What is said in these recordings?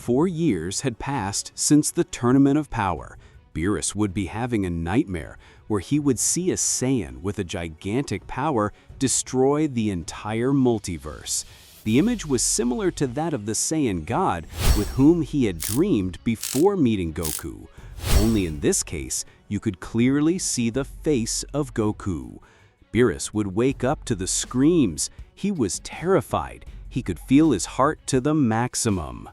4 years had passed since the Tournament of Power. Beerus would be having a nightmare where he would see a Saiyan with a gigantic power destroy the entire multiverse. The image was similar to that of the Saiyan god with whom he had dreamed before meeting Goku. Only in this case, you could clearly see the face of Goku. Beerus would wake up to the screams. He was terrified. He could feel his heart to the maximum.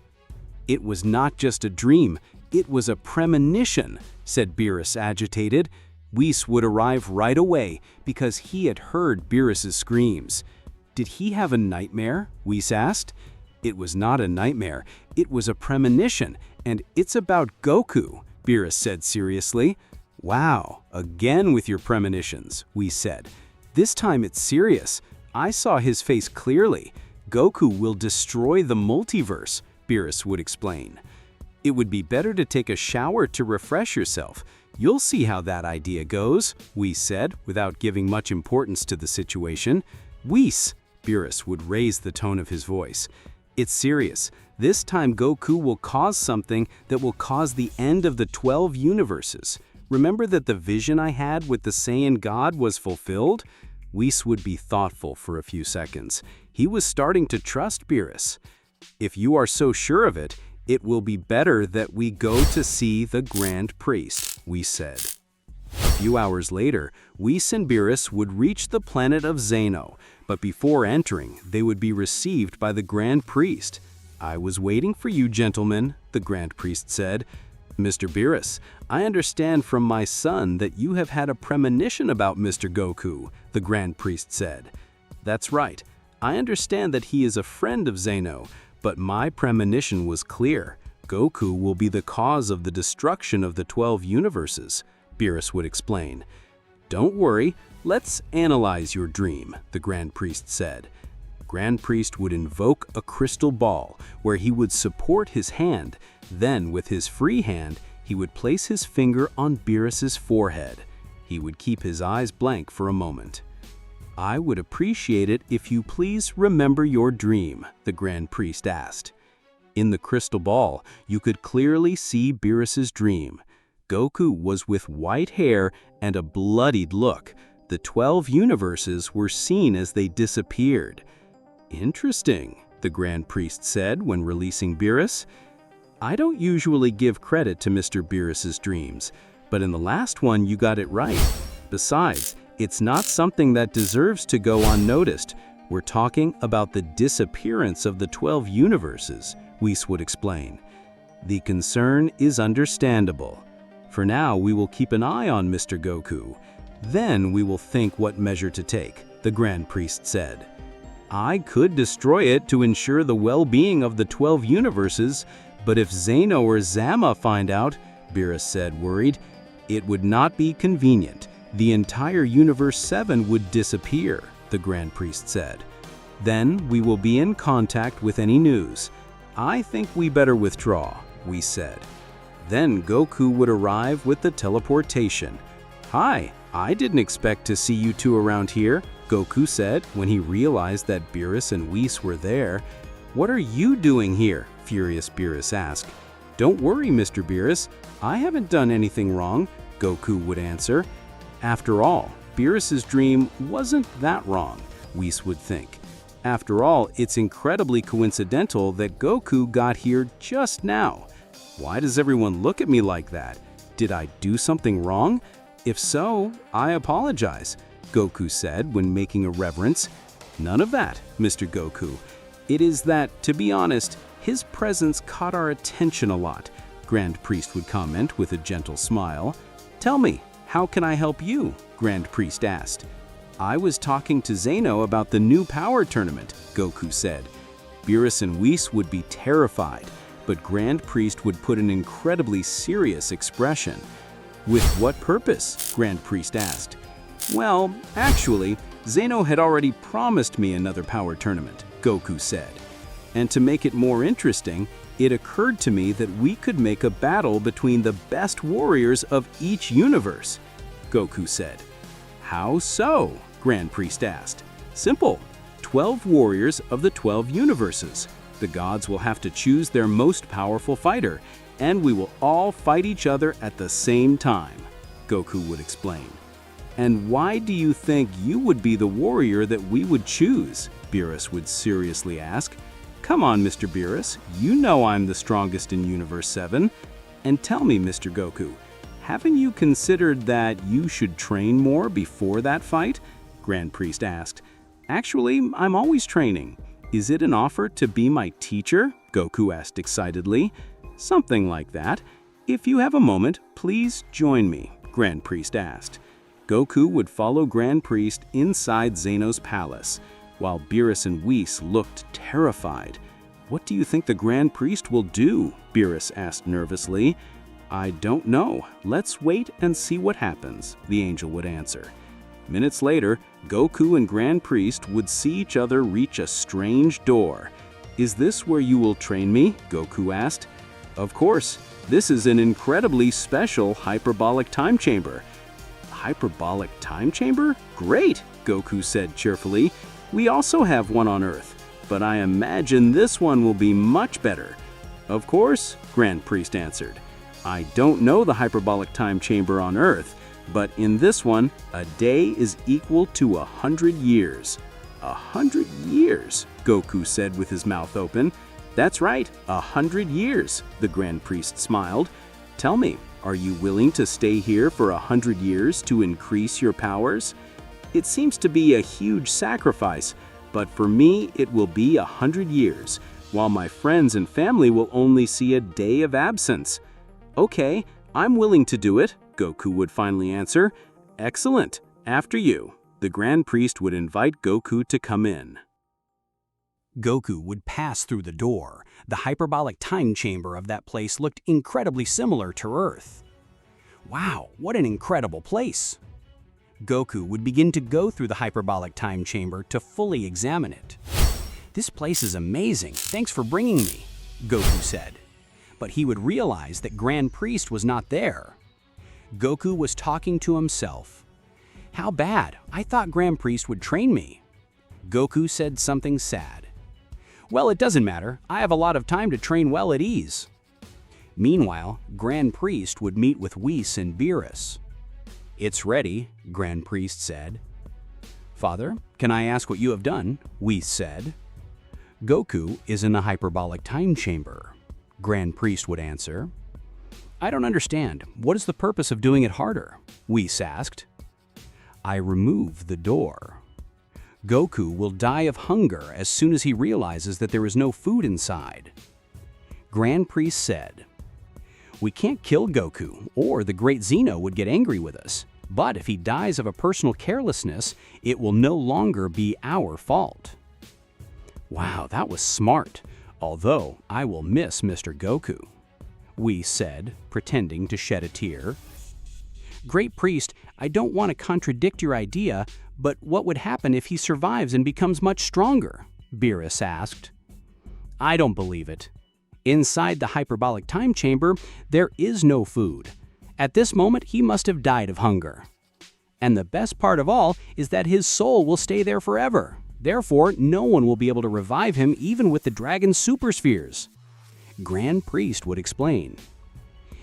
"It was not just a dream, it was a premonition," said Beerus, agitated. Whis would arrive right away because he had heard Beerus's screams. "Did he have a nightmare?" Whis asked. "It was not a nightmare, it was a premonition, and it's about Goku," Beerus said seriously. "Wow, again with your premonitions," Whis said. "This time it's serious. I saw his face clearly. Goku will destroy the multiverse," Beerus would explain. "It would be better to take a shower to refresh yourself. You'll see how that idea goes," Whis said, without giving much importance to the situation. "Whis," Beerus would raise the tone of his voice. "It's serious. This time Goku will cause something that will cause the end of the 12 universes. Remember that the vision I had with the Saiyan god was fulfilled?" Whis would be thoughtful for a few seconds. He was starting to trust Beerus. "If you are so sure of it, it will be better that we go to see the Grand Priest," Whis said. A few hours later, Whis and Beerus would reach the planet of Zeno, but before entering, they would be received by the Grand Priest. "I was waiting for you, gentlemen," the Grand Priest said. "Mr. Beerus, I understand from my son that you have had a premonition about Mr. Goku," the Grand Priest said. "That's right. I understand that he is a friend of Zeno, but my premonition was clear. Goku will be the cause of the destruction of the 12 universes," Beerus would explain. "Don't worry, let's analyze your dream," the Grand Priest said. Grand Priest would invoke a crystal ball where he would support his hand. Then, with his free hand, he would place his finger on Beerus's forehead. He would keep his eyes blank for a moment. "I would appreciate it if you please remember your dream," the Grand Priest asked. In the crystal ball, you could clearly see Beerus's dream. Goku was with white hair and a bloodied look. The 12 universes were seen as they disappeared. "Interesting," the Grand Priest said when releasing Beerus. "I don't usually give credit to Mr. Beerus's dreams, but in the last one you got it right. Besides, it's not something that deserves to go unnoticed. We're talking about the disappearance of the 12 universes," Whis would explain. "The concern is understandable. For now, we will keep an eye on Mr. Goku. Then we will think what measure to take," the Grand Priest said. "I could destroy it to ensure the well-being of the 12 universes, but if Zeno or Zama find out," Beerus said, worried, "it would not be convenient. The entire Universe 7 would disappear," the Grand Priest said. "Then we will be in contact with any news. I think we better withdraw," Whis said. Then Goku would arrive with the teleportation. "Hi, I didn't expect to see you two around here," Goku said when he realized that Beerus and Whis were there. "What are you doing here?" furious Beerus asked. "Don't worry, Mr. Beerus, I haven't done anything wrong," Goku would answer. After all, Beerus's dream wasn't that wrong, Whis would think. After all, it's incredibly coincidental that Goku got here just now. Why does everyone look at me like that? Did I do something wrong? If so, I apologize, Goku said when making a reverence. "None of that, Mr. Goku. It is that, to be honest, his presence caught our attention a lot," Grand Priest would comment with a gentle smile. "Tell me, how can I help you?" Grand Priest asked. "I was talking to Zeno about the new power tournament," Goku said. Beerus and Whis would be terrified, but Grand Priest would put an incredibly serious expression. "With what purpose?" Grand Priest asked. "Well, actually, Zeno had already promised me another power tournament," Goku said. "And to make it more interesting, it occurred to me that we could make a battle between the best warriors of each universe," Goku said. "How so?" Grand Priest asked. "Simple. 12 warriors of the 12 universes. The gods will have to choose their most powerful fighter, and we will all fight each other at the same time, Goku would explain. And why do you think you would be the warrior that we would choose? Beerus would seriously ask. Come on, Mr. Beerus, you know I'm the strongest in Universe 7. And tell me, Mr. Goku, haven't you considered that you should train more before that fight? Grand Priest asked. Actually, I'm always training. Is it an offer to be my teacher? Goku asked excitedly. Something like that. If you have a moment, please join me, Grand Priest asked. Goku would follow Grand Priest inside Zeno's palace, while Beerus and Whis looked terrified. What do you think the Grand Priest will do? Beerus asked nervously. I don't know. Let's wait and see what happens, the angel would answer. Minutes later, Goku and Grand Priest would see each other reach a strange door. Is this where you will train me? Goku asked. Of course, this is an incredibly special hyperbolic time chamber. Hyperbolic time chamber? Great, Goku said cheerfully. We also have one on Earth, but I imagine this one will be much better. Of course, Grand Priest answered. I don't know the hyperbolic time chamber on Earth, but in this one, a day is equal to 100 years. 100 years, Goku said with his mouth open. That's right, 100 years, the Grand Priest smiled. Tell me, are you willing to stay here for 100 years to increase your powers? It seems to be a huge sacrifice, but for me it will be 100 years, while my friends and family will only see a day of absence. Okay, I'm willing to do it, Goku would finally answer. Excellent, after you. The Grand Priest would invite Goku to come in. Goku would pass through the door. The hyperbolic time chamber of that place looked incredibly similar to Earth. Wow, what an incredible place! Goku would begin to go through the hyperbolic time chamber to fully examine it. This place is amazing, thanks for bringing me, Goku said. But he would realize that Grand Priest was not there. Goku was talking to himself. How bad, I thought Grand Priest would train me. Goku said something sad. Well, it doesn't matter, I have a lot of time to train well at ease. Meanwhile, Grand Priest would meet with Whis and Beerus. It's ready, Grand Priest said. Father, can I ask what you have done? Whis said. Goku is in the hyperbolic time chamber, Grand Priest would answer. I don't understand. What is the purpose of doing it harder? Whis asked. I remove the door. Goku will die of hunger as soon as he realizes that there is no food inside. Grand Priest said, we can't kill Goku, or the great Zeno would get angry with us. But if he dies of a personal carelessness, it will no longer be our fault. Wow, that was smart, although I will miss Mr. Goku, Whis said, pretending to shed a tear. Great Priest, I don't want to contradict your idea, but what would happen if he survives and becomes much stronger? Beerus asked. I don't believe it. Inside the hyperbolic time chamber, there is no food. At this moment, he must have died of hunger. And the best part of all is that his soul will stay there forever. Therefore, no one will be able to revive him even with the dragon's super spheres. Grand Priest would explain.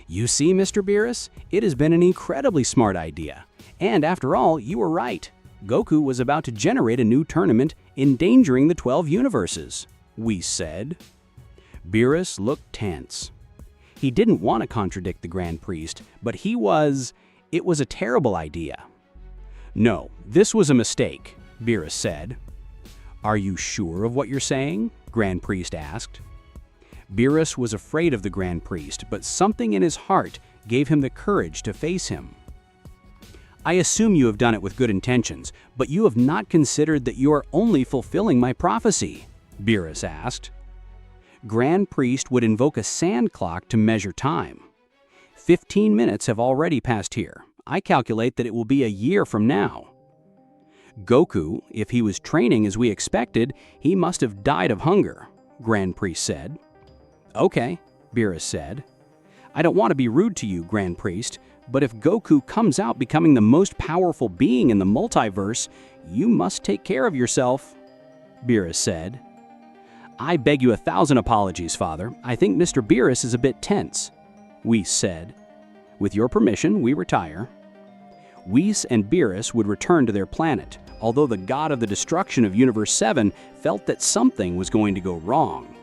You see, Mr. Beerus, it has been an incredibly smart idea. And after all, you were right. Goku was about to generate a new tournament, endangering the 12 universes, Whis said. Beerus looked tense. He didn't want to contradict the Grand Priest, but it was a terrible idea. No, this was a mistake, Beerus said. Are you sure of what you're saying? Grand Priest asked. Beerus was afraid of the Grand Priest, but something in his heart gave him the courage to face him. I assume you have done it with good intentions, but you have not considered that you are only fulfilling my prophecy, Beerus asked. Grand Priest would invoke a sand clock to measure time. 15 minutes have already passed here. I calculate that it will be a year from now. Goku, if he was training as we expected, he must have died of hunger, Grand Priest said. Okay, Beerus said. I don't want to be rude to you, Grand Priest, but if Goku comes out becoming the most powerful being in the multiverse, you must take care of yourself, Beerus said. I beg you 1,000 apologies, Father. I think Mr. Beerus is a bit tense, Whis said. With your permission, we retire. Whis and Beerus would return to their planet, although the god of the destruction of Universe 7 felt that something was going to go wrong.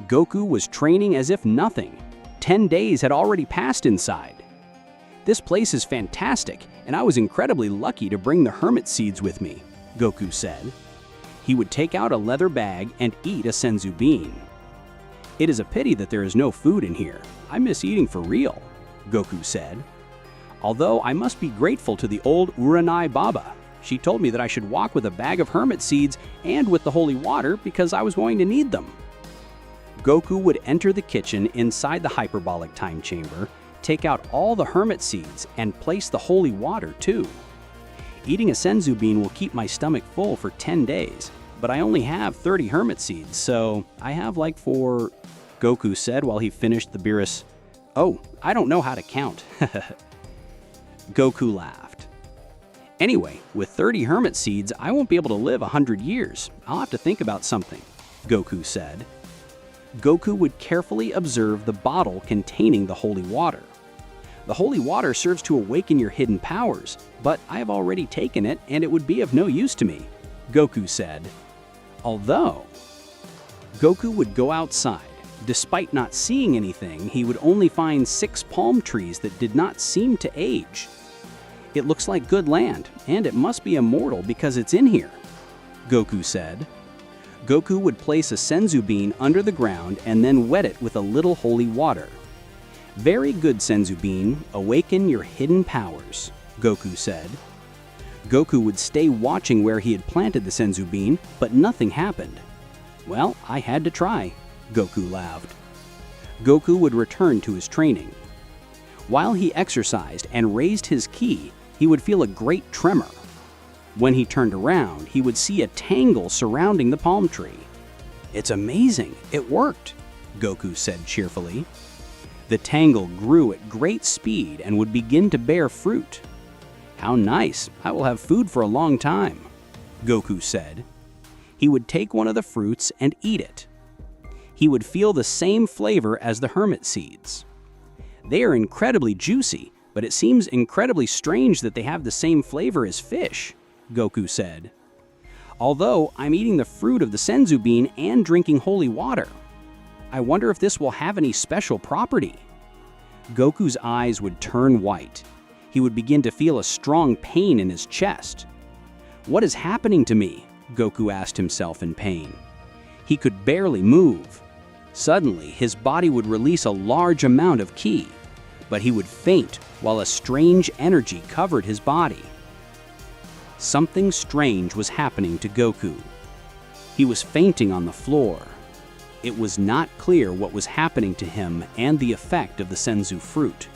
Goku was training as if nothing. 10 days had already passed inside. This place is fantastic, and I was incredibly lucky to bring the hermit seeds with me, Goku said. He would take out a leather bag and eat a senzu bean. It is a pity that there is no food in here. I miss eating for real, Goku said. Although I must be grateful to the old Uranai Baba. She told me that I should walk with a bag of hermit seeds and with the holy water because I was going to need them. Goku would enter the kitchen inside the hyperbolic time chamber, take out all the hermit seeds, and place the holy water too. Eating a senzu bean will keep my stomach full for 10 days, but I only have 30 hermit seeds, so I have like 4, Goku said while he finished the Beerus. Oh, I don't know how to count. Goku laughed. Anyway, with 30 hermit seeds, I won't be able to live 100 years. I'll have to think about something, Goku said. Goku would carefully observe the bottle containing the holy water. The holy water serves to awaken your hidden powers, but I have already taken it and it would be of no use to me, Goku said. Although, Goku would go outside. Despite not seeing anything, he would only find 6 palm trees that did not seem to age. It looks like good land, and it must be immortal because it's in here, Goku said. Goku would place a senzu bean under the ground and then wet it with a little holy water. Very good, senzu bean. Awaken your hidden powers, Goku said. Goku would stay watching where he had planted the senzu bean, but nothing happened. Well, I had to try, Goku laughed. Goku would return to his training. While he exercised and raised his ki, he would feel a great tremor. When he turned around, he would see a tangle surrounding the palm tree. It's amazing, it worked, Goku said cheerfully. The tangle grew at great speed and would begin to bear fruit. How nice, I will have food for a long time, Goku said. He would take one of the fruits and eat it. He would feel the same flavor as the hermit seeds. They are incredibly juicy, but it seems incredibly strange that they have the same flavor as fish, Goku said. Although I'm eating the fruit of the senzu bean and drinking holy water. I wonder if this will have any special property. Goku's eyes would turn white. He would begin to feel a strong pain in his chest. What is happening to me? Goku asked himself in pain. He could barely move. Suddenly, his body would release a large amount of ki, but he would faint while a strange energy covered his body. Something strange was happening to Goku. He was fainting on the floor. It was not clear what was happening to him and the effect of the senzu fruit.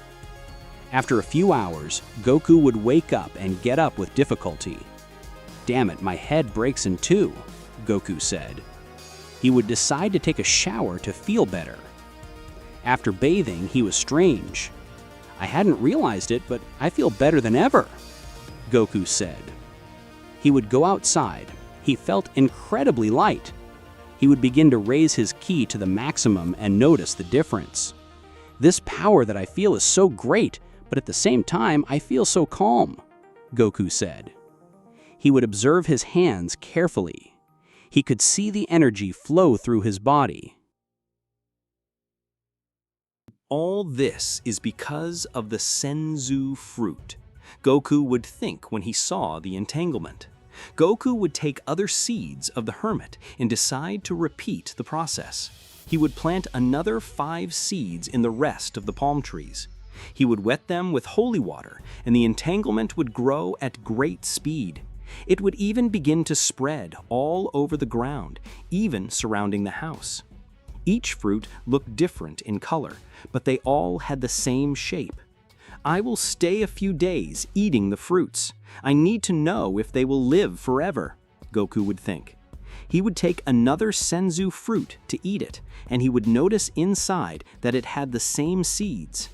After a few hours, Goku would wake up and get up with difficulty. Damn it, my head breaks in two, Goku said. He would decide to take a shower to feel better. After bathing, he was strange. I hadn't realized it, but I feel better than ever, Goku said. He would go outside. He felt incredibly light. He would begin to raise his ki to the maximum and notice the difference. This power that I feel is so great, but at the same time, I feel so calm, Goku said. He would observe his hands carefully. He could see the energy flow through his body. All this is because of the senzu fruit, Goku would think when he saw the entanglement. Goku would take other seeds of the hermit and decide to repeat the process. He would plant another 5 seeds in the rest of the palm trees. He would wet them with holy water, and the entanglement would grow at great speed. It would even begin to spread all over the ground, even surrounding the house. Each fruit looked different in color, but they all had the same shape. I will stay a few days eating the fruits. I need to know if they will live forever, Goku would think. He would take another senzu fruit to eat it, and he would notice inside that it had the same seeds.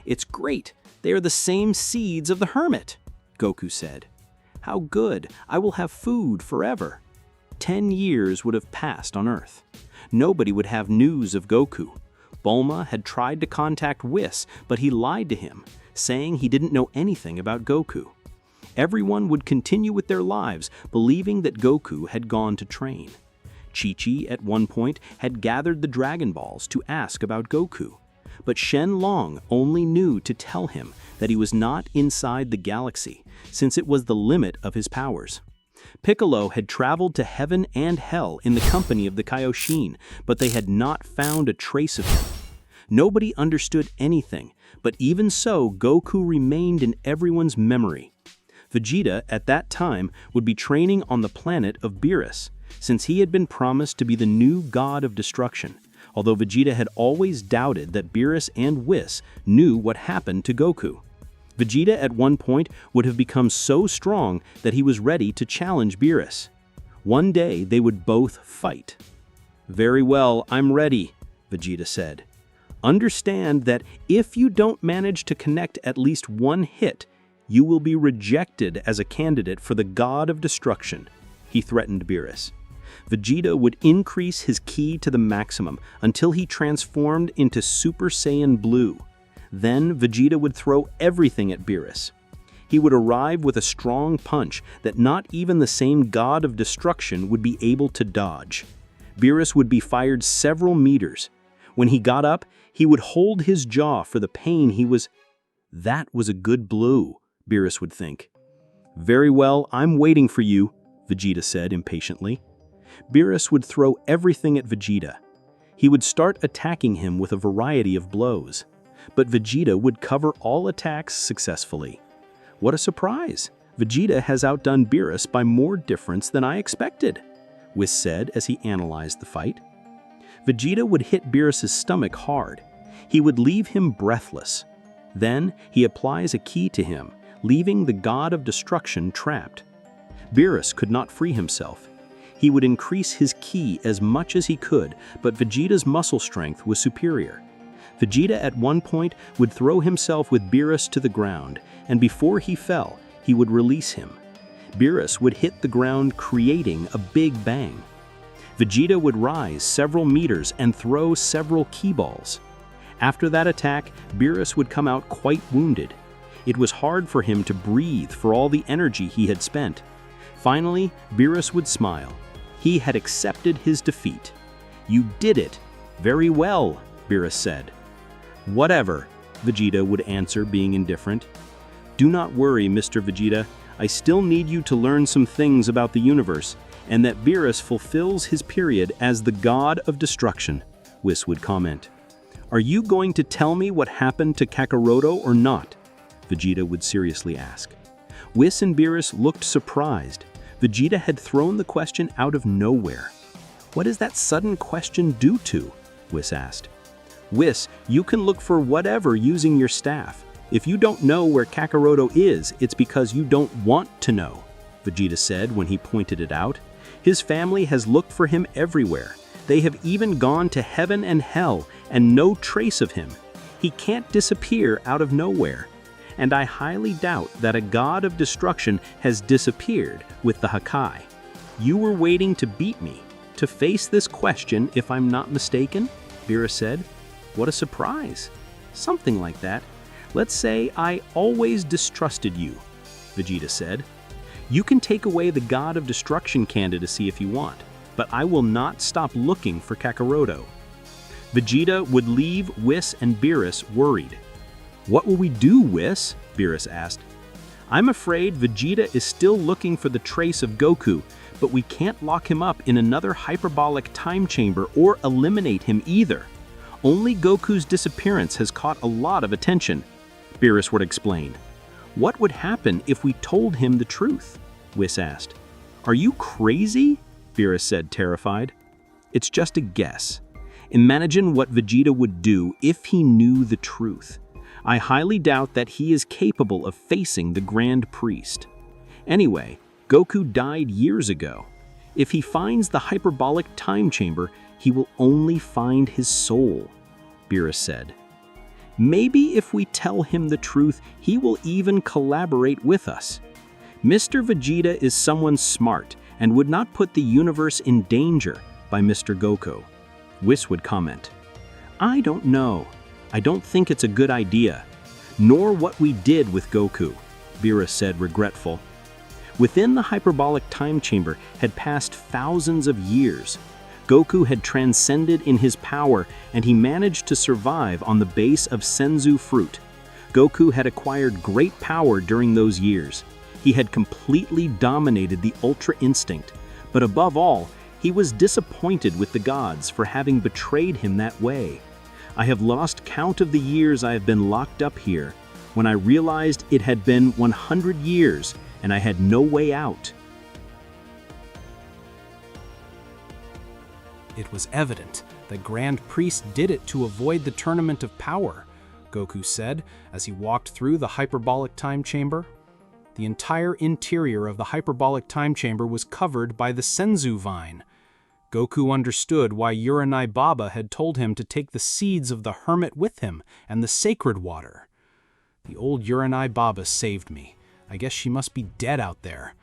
It's great, they are the same seeds of the hermit, Goku said. How good, I will have food forever. 10 years would have passed on Earth. Nobody would have news of Goku. Bulma had tried to contact Whis, but he lied to him, saying he didn't know anything about Goku. Everyone would continue with their lives, believing that Goku had gone to train. Chi-Chi, at one point, had gathered the Dragon Balls to ask about Goku. But Shen Long only knew to tell him that he was not inside the galaxy, since it was the limit of his powers. Piccolo had traveled to heaven and hell in the company of the Kaioshin, but they had not found a trace of him. Nobody understood anything, but even so, Goku remained in everyone's memory. Vegeta, at that time, would be training on the planet of Beerus, since he had been promised to be the new god of destruction, although Vegeta had always doubted that Beerus and Whis knew what happened to Goku. Vegeta at one point would have become so strong that he was ready to challenge Beerus. One day they would both fight. "Very well, I'm ready," Vegeta said. "Understand that if you don't manage to connect at least one hit, you will be rejected as a candidate for the God of Destruction," he threatened Beerus. Vegeta would increase his ki to the maximum until he transformed into Super Saiyan Blue. Then Vegeta would throw everything at Beerus. He would arrive with a strong punch that not even the same God of Destruction would be able to dodge. Beerus would be fired several meters. When he got up, he would hold his jaw for the pain he was... That was a good blow, Beerus would think. "Very well, I'm waiting for you," Vegeta said impatiently. Beerus would throw everything at Vegeta. He would start attacking him with a variety of blows. But Vegeta would cover all attacks successfully. "What a surprise! Vegeta has outdone Beerus by more difference than I expected," Whis said as he analyzed the fight. Vegeta would hit Beerus' stomach hard. He would leave him breathless. Then he applies a ki to him, leaving the God of Destruction trapped. Beerus could not free himself. He would increase his ki as much as he could, but Vegeta's muscle strength was superior. Vegeta at one point would throw himself with Beerus to the ground, and before he fell, he would release him. Beerus would hit the ground, creating a big bang. Vegeta would rise several meters and throw several ki balls. After that attack, Beerus would come out quite wounded. It was hard for him to breathe for all the energy he had spent. Finally, Beerus would smile. He had accepted his defeat. "You did it. Very well," Beerus said. "Whatever," Vegeta would answer, being indifferent. "Do not worry, Mr. Vegeta. I still need you to learn some things about the universe, and that Beerus fulfills his period as the God of Destruction," Whis would comment. "Are you going to tell me what happened to Kakaroto or not?" Vegeta would seriously ask. Whis and Beerus looked surprised. Vegeta had thrown the question out of nowhere. "What is that sudden question due to?" Whis asked. "Whis, you can look for whatever using your staff. If you don't know where Kakaroto is, it's because you don't want to know," Vegeta said when he pointed it out. "His family has looked for him everywhere. They have even gone to heaven and hell, and no trace of him. He can't disappear out of nowhere. And I highly doubt that a God of Destruction has disappeared with the Hakai. You were waiting to beat me, to face this question if I'm not mistaken?" Beerus said. "What a surprise. Something like that. Let's say I always distrusted you," Vegeta said. "You can take away the God of Destruction candidacy if you want, but I will not stop looking for Kakaroto." Vegeta would leave Whis and Beerus worried. "What will we do, Whis?" Beerus asked. "I'm afraid Vegeta is still looking for the trace of Goku, but we can't lock him up in another hyperbolic time chamber or eliminate him either. Only Goku's disappearance has caught a lot of attention," Beerus would explain. "What would happen if we told him the truth?" Whis asked. "Are you crazy?" Beerus said, terrified. "It's just a guess. Imagine what Vegeta would do if he knew the truth. I highly doubt that he is capable of facing the Grand Priest. Anyway, Goku died years ago. If he finds the hyperbolic time chamber, he will only find his soul," Beerus said. "Maybe if we tell him the truth, he will even collaborate with us. Mr. Vegeta is someone smart and would not put the universe in danger by Mr. Goku. Whis would comment, "I don't know. I don't think it's a good idea. Nor what we did with Goku," Beerus said, regretful. Within the hyperbolic time chamber had passed thousands of years. Goku had transcended in his power, and he managed to survive on the base of senzu fruit. Goku had acquired great power during those years. He had completely dominated the Ultra Instinct, but above all, he was disappointed with the gods for having betrayed him that way. "I have lost count of the years I have been locked up here, when I realized it had been 100 years and I had no way out." It was evident that Grand Priest did it to avoid the Tournament of Power, Goku said as he walked through the hyperbolic time chamber. The entire interior of the hyperbolic time chamber was covered by the senzu vine. Goku understood why Uranai Baba had told him to take the seeds of the hermit with him and the sacred water. The old Uranai Baba saved me. I guess she must be dead out there.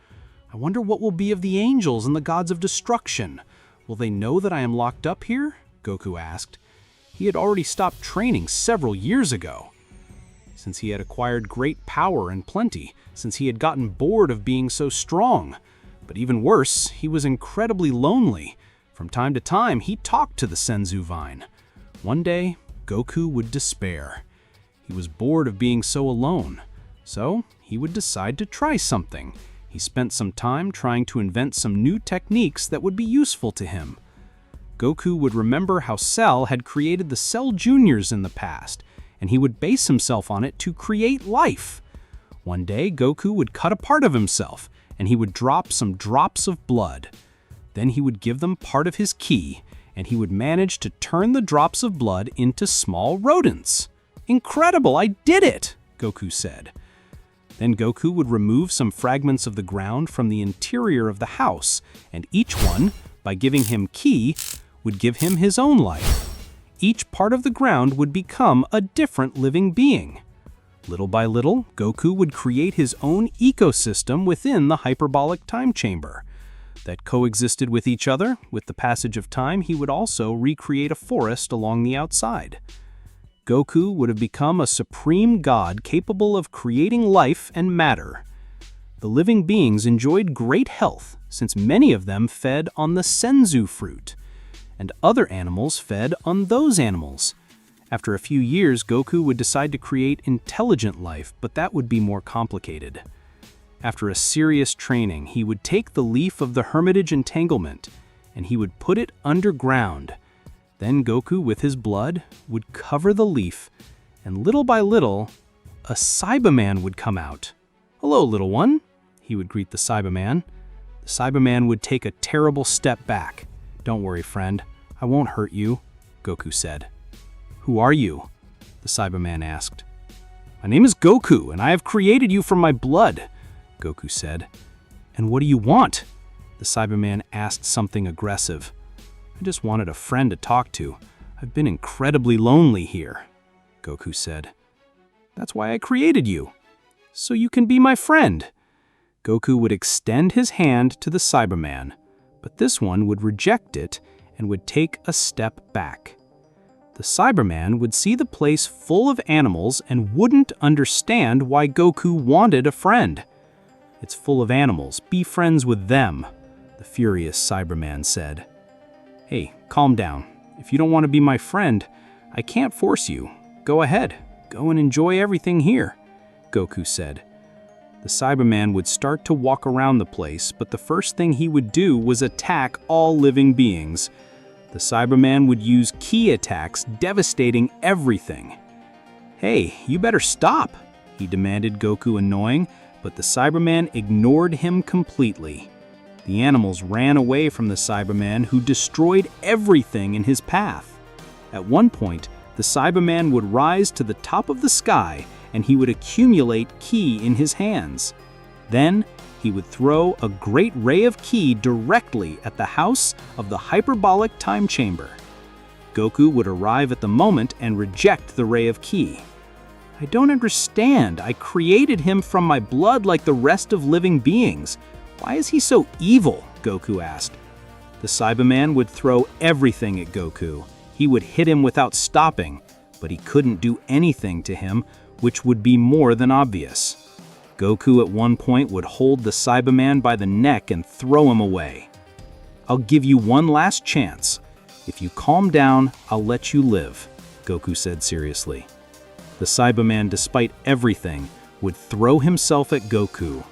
I wonder what will be of the angels and the gods of destruction. Will they know that I am locked up here? Goku asked. He had already stopped training several years ago. Since he had acquired great power and plenty, since he had gotten bored of being so strong. But even worse, he was incredibly lonely. From time to time, he talked to the senzu vine. One day, Goku would despair. He was bored of being so alone, so he would decide to try something. He spent some time trying to invent some new techniques that would be useful to him. Goku would remember how Cell had created the Cell Juniors in the past, and he would base himself on it to create life. One day, Goku would cut a part of himself, and he would drop some drops of blood. Then he would give them part of his ki, and he would manage to turn the drops of blood into small rodents. "Incredible, I did it!" Goku said. Then Goku would remove some fragments of the ground from the interior of the house, and each one, by giving him ki, would give him his own life. Each part of the ground would become a different living being. Little by little, Goku would create his own ecosystem within the hyperbolic time chamber that coexisted with each other. With the passage of time, he would also recreate a forest along the outside. Goku would have become a supreme god capable of creating life and matter. The living beings enjoyed great health, since many of them fed on the senzu fruit, and other animals fed on those animals. After a few years, Goku would decide to create intelligent life, but that would be more complicated. After a serious training, he would take the leaf of the Hermitage Entanglement, and he would put it underground. Then Goku, with his blood, would cover the leaf, and little by little, a Cyberman would come out. "Hello, little one," he would greet the Cyberman. The Cyberman would take a terrible step back. "Don't worry, friend. I won't hurt you," Goku said. "Who are you?" the Cyberman asked. "My name is Goku, and I have created you from my blood," Goku said. "And what do you want?" The Cyberman asked something aggressive. "I just wanted a friend to talk to. I've been incredibly lonely here," Goku said. "That's why I created you, so you can be my friend." Goku would extend his hand to the Cyberman, but this one would reject it and would take a step back. The Cyberman would see the place full of animals and wouldn't understand why Goku wanted a friend. "It's full of animals. Be friends with them," the furious Cyberman said. "Hey, calm down. If you don't want to be my friend, I can't force you. Go ahead. Go and enjoy everything here," Goku said. The Cyberman would start to walk around the place, but the first thing he would do was attack all living beings. The Cyberman would use ki attacks, devastating everything. "Hey, you better stop," he demanded Goku, annoying, but the Cyberman ignored him completely. The animals ran away from the Cyberman, who destroyed everything in his path. At one point, the Cyberman would rise to the top of the sky, and he would accumulate ki in his hands. Then, he would throw a great ray of ki directly at the house of the hyperbolic time chamber. Goku would arrive at the moment and reject the ray of ki. "I don't understand. I created him from my blood like the rest of living beings. Why is he so evil?" Goku asked. The Cyberman would throw everything at Goku. He would hit him without stopping, but he couldn't do anything to him, which would be more than obvious. Goku at one point would hold the Cyberman by the neck and throw him away. "I'll give you one last chance. If you calm down, I'll let you live," Goku said seriously. The Cyberman, despite everything, would throw himself at Goku.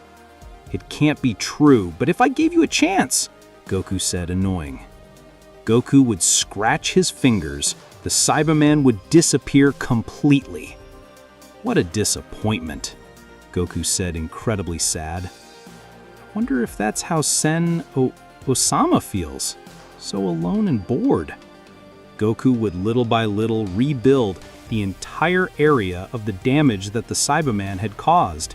"It can't be true, but if I gave you a chance," Goku said, annoying. Goku would scratch his fingers. The Cyberman would disappear completely. "What a disappointment," Goku said, incredibly sad. "Wonder if that's how Osama feels, so alone and bored." Goku would little by little rebuild the entire area of the damage that the Cyberman had caused.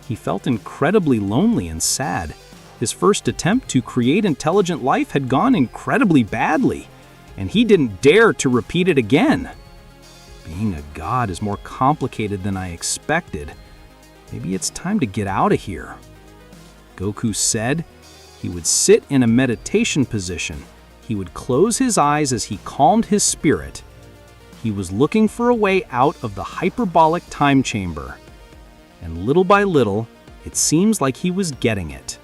He felt incredibly lonely and sad. His first attempt to create intelligent life had gone incredibly badly, and he didn't dare to repeat it again. Being a god is more complicated than I expected. Maybe it's time to get out of here. Goku said. He would sit in a meditation position. He would close his eyes as he calmed his spirit. He was looking for a way out of the hyperbolic time chamber. And little by little, it seems like he was getting it.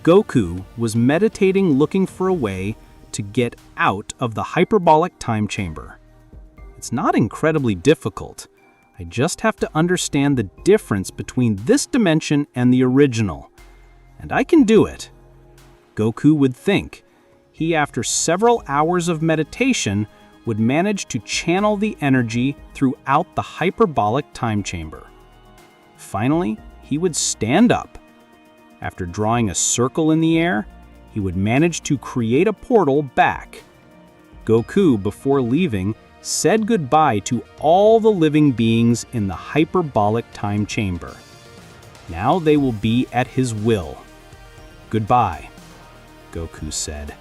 Goku was meditating, looking for a way to get out of the hyperbolic time chamber. It's not incredibly difficult. I just have to understand the difference between this dimension and the original. And I can do it. Goku would think. He, after several hours of meditation, would manage to channel the energy throughout the hyperbolic time chamber. Finally, he would stand up. After drawing a circle in the air, he would manage to create a portal back. Goku, before leaving, said goodbye to all the living beings in the hyperbolic time chamber. Now they will be at his will. "Goodbye," Goku said.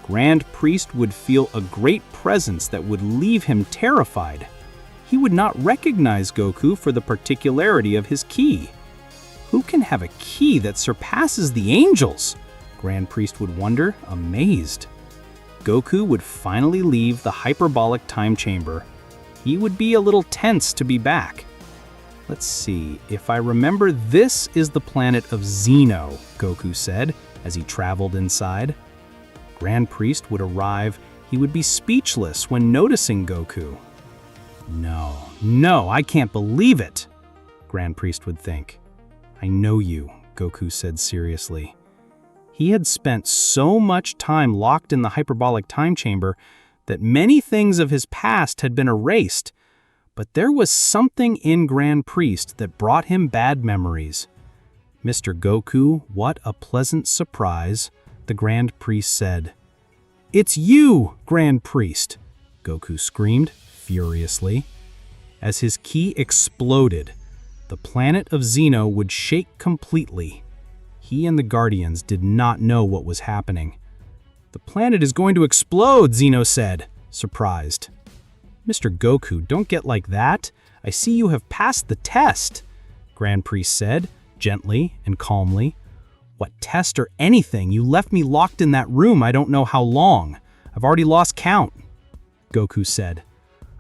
Grand Priest would feel a great presence that would leave him terrified. He would not recognize Goku for the particularity of his ki. Who can have a ki that surpasses the angels? Grand Priest would wonder, amazed. Goku would finally leave the hyperbolic time chamber. He would be a little tense to be back. Let's see, if I remember, this is the planet of Xeno, Goku said as he traveled inside. Grand Priest would arrive. He would be speechless when noticing Goku. No, I can't believe it, Grand Priest would think. I know you, Goku said seriously. He had spent so much time locked in the hyperbolic time chamber that many things of his past had been erased, but there was something in Grand Priest that brought him bad memories. Mr. Goku, what a pleasant surprise, the Grand Priest said. It's you, Grand Priest, Goku screamed furiously. As his ki exploded, the planet of Xeno would shake completely. He and the Guardians did not know what was happening. The planet is going to explode, Xeno said, surprised. Mr. Goku, don't get like that. I see you have passed the test, Grand Priest said, gently and calmly. What test or anything? You left me locked in that room I don't know how long. I've already lost count, Goku said.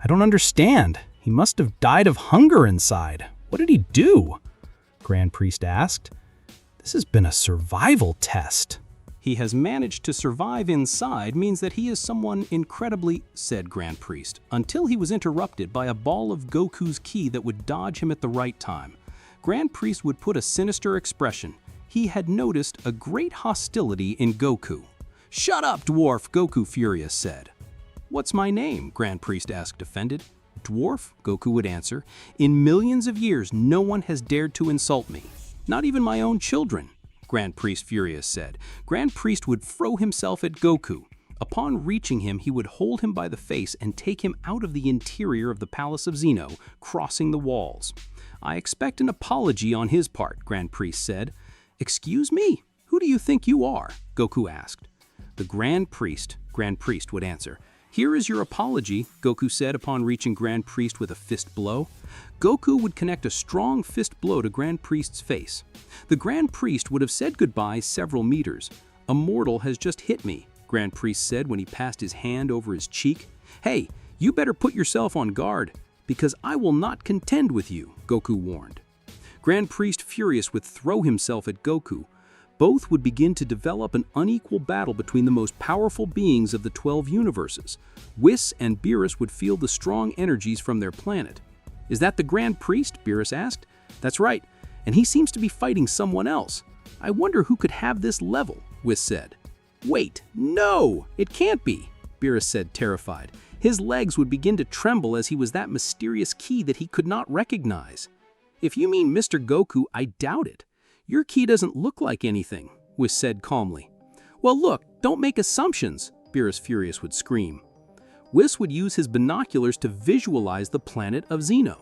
I don't understand. He must have died of hunger inside. What did he do? Grand Priest asked. This has been a survival test. He has managed to survive inside means that he is someone incredibly, said Grand Priest, until he was interrupted by a ball of Goku's ki that would dodge him at the right time. Grand Priest would put a sinister expression. He had noticed a great hostility in Goku. Shut up, dwarf, Goku furious said. What's my name? Grand Priest asked, offended. Dwarf, Goku would answer. In millions of years, no one has dared to insult me. Not even my own children, Grand Priest furious said. Grand Priest would throw himself at Goku. Upon reaching him, he would hold him by the face and take him out of the interior of the Palace of Xeno, crossing the walls. I expect an apology on his part, Grand Priest said. Excuse me, who do you think you are? Goku asked. The Grand Priest would answer. Here is your apology, Goku said upon reaching Grand Priest with a fist blow. Goku would connect a strong fist blow to Grand Priest's face. The Grand Priest would have said goodbye several meters. "A mortal has just hit me," Grand Priest said when he passed his hand over his cheek. "Hey, you better put yourself on guard, because I will not contend with you," Goku warned. Grand Priest, furious, would throw himself at Goku. Both would begin to develop an unequal battle between the most powerful beings of the 12 universes. Whis and Beerus would feel the strong energies from their planet. "Is that the Grand Priest?" Beerus asked. "That's right, and he seems to be fighting someone else. I wonder who could have this level," Whis said. "Wait, no! It can't be!" Beerus said, terrified. His legs would begin to tremble as he was that mysterious key that he could not recognize. "If you mean Mr. Goku, I doubt it. Your key doesn't look like anything," Whis said calmly. "Well, look, don't make assumptions," Beerus, furious, would scream. Whis would use his binoculars to visualize the planet of Xeno.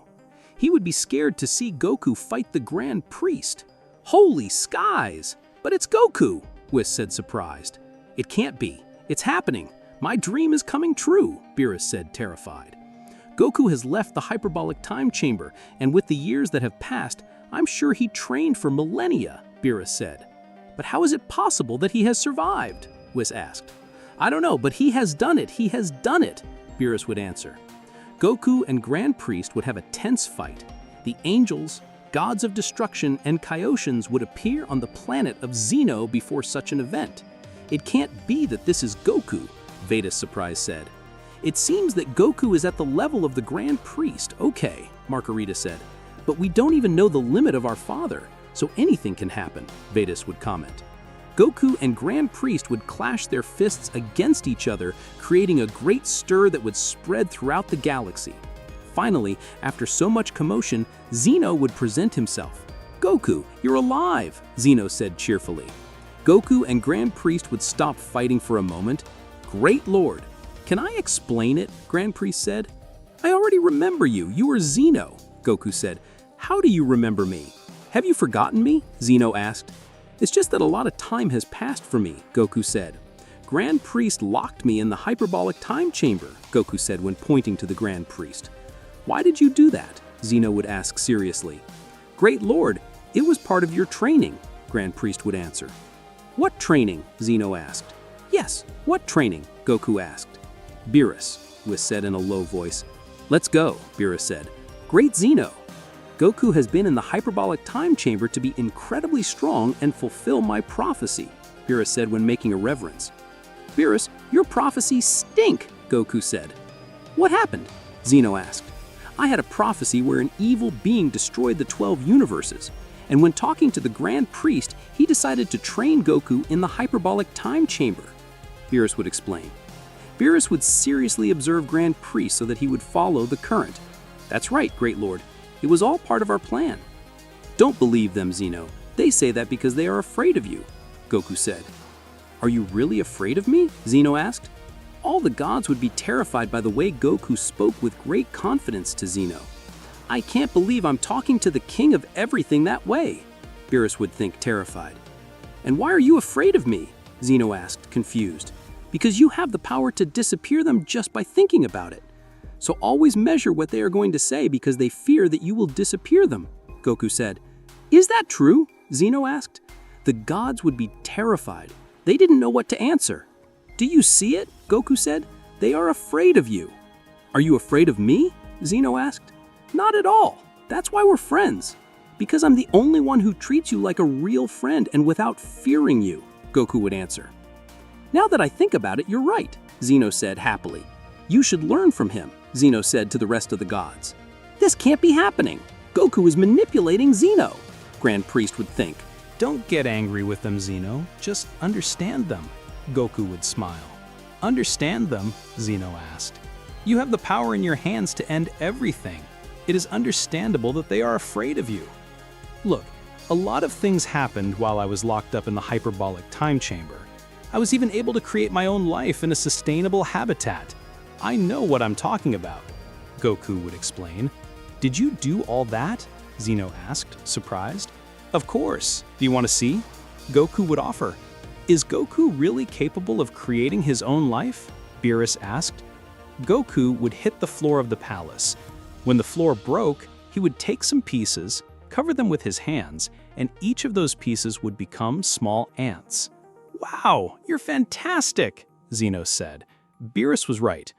He would be scared to see Goku fight the Grand Priest. "Holy skies! But it's Goku!" Whis said, surprised. "It can't be. It's happening. My dream is coming true," Beerus said, terrified. "Goku has left the hyperbolic time chamber, and with the years that have passed, I'm sure he trained for millennia," Beerus said. "But how is it possible that he has survived?" Whis asked. "I don't know, but he has done it. He has done it," Beerus would answer. Goku and Grand Priest would have a tense fight. The angels, gods of destruction, and Hakaishins would appear on the planet of Xeno before such an event. "It can't be that this is Goku," Vegeta, surprised, said. "It seems that Goku is at the level of the Grand Priest." "Okay," Margarita said. "But we don't even know the limit of our father, so anything can happen," Vegeta would comment. Goku and Grand Priest would clash their fists against each other, creating a great stir that would spread throughout the galaxy. Finally, after so much commotion, Xeno would present himself. "Goku, you're alive," Xeno said cheerfully. Goku and Grand Priest would stop fighting for a moment. "Great Lord, can I explain it?" Grand Priest said. "I already remember you. You were Xeno," Goku said. "How do you remember me? Have you forgotten me?" Xeno asked. "It's just that a lot of time has passed for me," Goku said. "Grand Priest locked me in the hyperbolic time chamber," Goku said when pointing to the Grand Priest. "Why did you do that?" Xeno would ask seriously. "Great Lord, it was part of your training," Grand Priest would answer. "What training?" Xeno asked. "Yes, what training?" Goku asked. "Beerus," Whis said in a low voice. "Let's go," Beerus said. "Great Xeno. Goku has been in the hyperbolic time chamber to be incredibly strong and fulfill my prophecy," Beerus said when making a reverence. "Beerus, your prophecies stink," Goku said. "What happened?" Xeno asked. "I had a prophecy where an evil being destroyed the 12 universes, and when talking to the Grand Priest, he decided to train Goku in the hyperbolic time chamber," Beerus would explain. Beerus would seriously observe Grand Priest so that he would follow the current. "That's right, Great Lord. It was all part of our plan." "Don't believe them, Xeno. They say that because they are afraid of you," Goku said. "Are you really afraid of me?" Xeno asked. All the gods would be terrified by the way Goku spoke with great confidence to Xeno. "I can't believe I'm talking to the king of everything that way," Beerus would think, terrified. "And why are you afraid of me?" Xeno asked, confused. "Because you have the power to disappear them just by thinking about it. So always measure what they are going to say because they fear that you will disappear them," Goku said. "Is that true?" Xeno asked. The gods would be terrified. They didn't know what to answer. "Do you see it?" Goku said. "They are afraid of you." "Are you afraid of me?" Xeno asked. "Not at all. That's why we're friends. Because I'm the only one who treats you like a real friend and without fearing you," Goku would answer. "Now that I think about it, you're right," Xeno said happily. "You should learn from him," Xeno said to the rest of the gods. "This can't be happening. Goku is manipulating Xeno," Grand Priest would think. "Don't get angry with them, Xeno. Just understand them," Goku would smile. "Understand them?" Xeno asked. "You have the power in your hands to end everything. It is understandable that they are afraid of you. Look, a lot of things happened while I was locked up in the hyperbolic time chamber. I was even able to create my own life in a sustainable habitat. I know what I'm talking about," Goku would explain. "Did you do all that?" Xeno asked, surprised. "Of course. Do you want to see?" Goku would offer. "Is Goku really capable of creating his own life?" Beerus asked. Goku would hit the floor of the palace. When the floor broke, he would take some pieces, cover them with his hands, and each of those pieces would become small ants. Wow, you're fantastic, Zeno said. Beerus was right.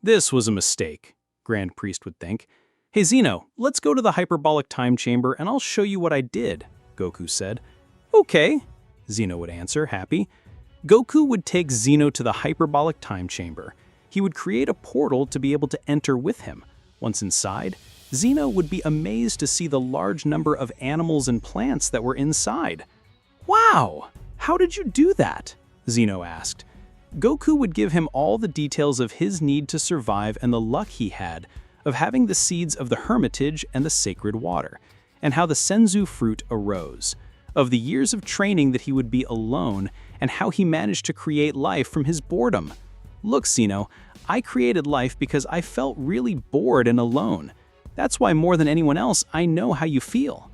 This was a mistake, Grand Priest would think. Hey Zeno, let's go to the hyperbolic time chamber and I'll show you what I did, Goku said. Okay, Zeno would answer, happy. Goku would take Zeno to the hyperbolic time chamber. He would create a portal to be able to enter with him. Once inside, Zeno would be amazed to see the large number of animals and plants that were inside. Wow, how did you do that? Zeno asked. Goku would give him all the details of his need to survive and the luck he had of having the seeds of the hermitage and the sacred water, and how the senzu fruit arose, of the years of training that he would be alone, and how he managed to create life from his boredom. Look, Zeno, I created life because I felt really bored and alone. That's why more than anyone else, I know how you feel.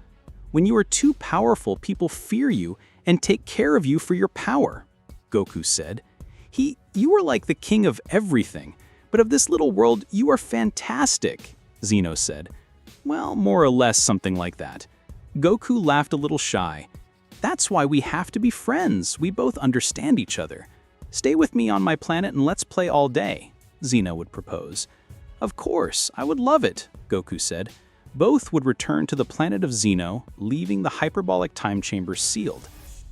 When you are too powerful, people fear you and take care of you for your power, Goku said. You are like the king of everything, but of this little world, you are fantastic, Zeno said. Well, more or less something like that. Goku laughed a little shy. That's why we have to be friends. We both understand each other. Stay with me on my planet and let's play all day, Zeno would propose. Of course, I would love it, Goku said. Both would return to the planet of Zeno, leaving the hyperbolic time chamber sealed.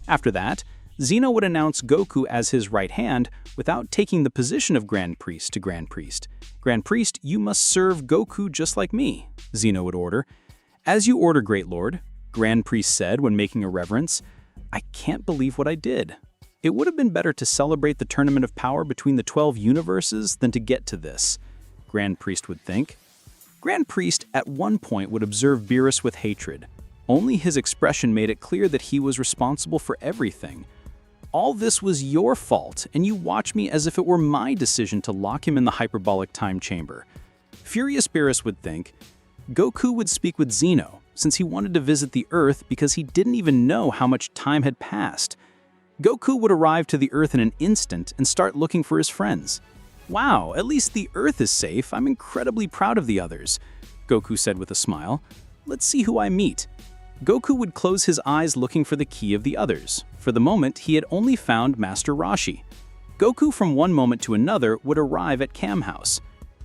After that, Zeno would announce Goku as his right hand without taking the position of Grand Priest to Grand Priest. Grand Priest, you must serve Goku just like me, Zeno would order. As you order, Great Lord, Grand Priest said when making a reverence. I can't believe what I did. It would have been better to celebrate the tournament of power between the 12 universes than to get to this, Grand Priest would think. Grand Priest at one point would observe Beerus with hatred. Only his expression made it clear that he was responsible for everything. All this was your fault, and you watch me as if it were my decision to lock him in the hyperbolic time chamber. Furious Beerus would think. Goku would speak with Zeno, since he wanted to visit the Earth because he didn't even know how much time had passed. Goku would arrive to the Earth in an instant and start looking for his friends. Wow, at least the Earth is safe. I'm incredibly proud of the others, Goku said with a smile. Let's see who I meet. Goku would close his eyes looking for the key of the others. For the moment, he had only found Master Roshi. Goku from one moment to another would arrive at Cam House.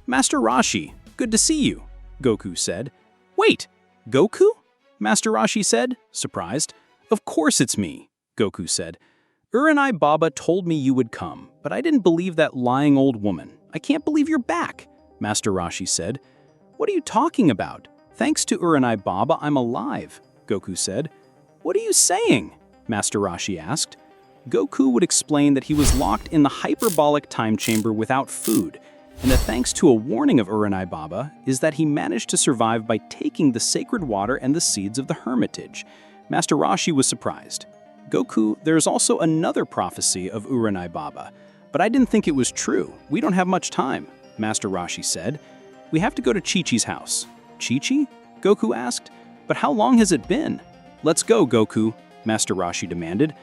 Master Roshi, good to see you, Goku said. Wait, Goku? Master Roshi said, surprised. Of course it's me, Goku said. Uranai Baba told me you would come, but I didn't believe that lying old woman. I can't believe you're back, Master Roshi said. What are you talking about? Thanks to Uranai Baba, I'm alive, Goku said. What are you saying? Master Roshi asked. Goku would explain that he was locked in the hyperbolic time chamber without food, and that thanks to a warning of Uranai Baba is that he managed to survive by taking the sacred water and the seeds of the hermitage. Master Roshi was surprised. Goku, there's also another prophecy of Uranai Baba, but I didn't think it was true. We don't have much time, Master Roshi said. We have to go to Chi-Chi's house. Chi-Chi? Goku asked. But how long has it been? Let's go, Goku, Master Roshi demanded.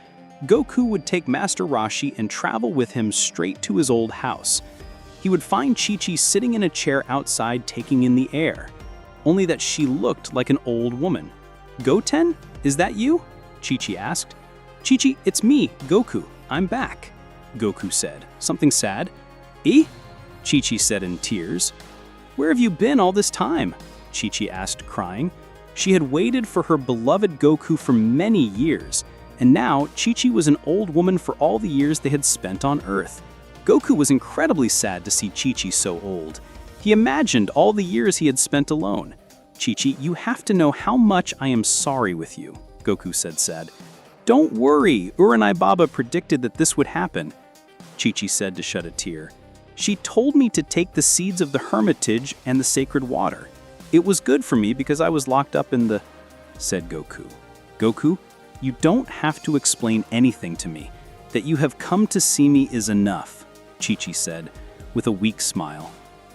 Goku would take Master Roshi and travel with him straight to his old house. He would find Chi-Chi sitting in a chair outside taking in the air, only that she looked like an old woman. Goten, is that you? Chi-Chi asked. Chi-Chi, it's me, Goku. I'm back, Goku said. Something sad? Eh? Chi-Chi said in tears. Where have you been all this time? Chi-Chi asked, crying. She had waited for her beloved Goku for many years, and now Chi-Chi was an old woman for all the years they had spent on Earth. Goku was incredibly sad to see Chi-Chi so old. He imagined all the years he had spent alone. Chi-Chi, you have to know how much I am sorry with you, Goku said sad. Don't worry, Uranai Baba predicted that this would happen, Chi-Chi said to shed a tear. She told me to take the seeds of the hermitage and the sacred water. It was good for me because I was locked up in the... said Goku. Goku, you don't have to explain anything to me. That you have come to see me is enough, Chi-Chi said, with a weak smile.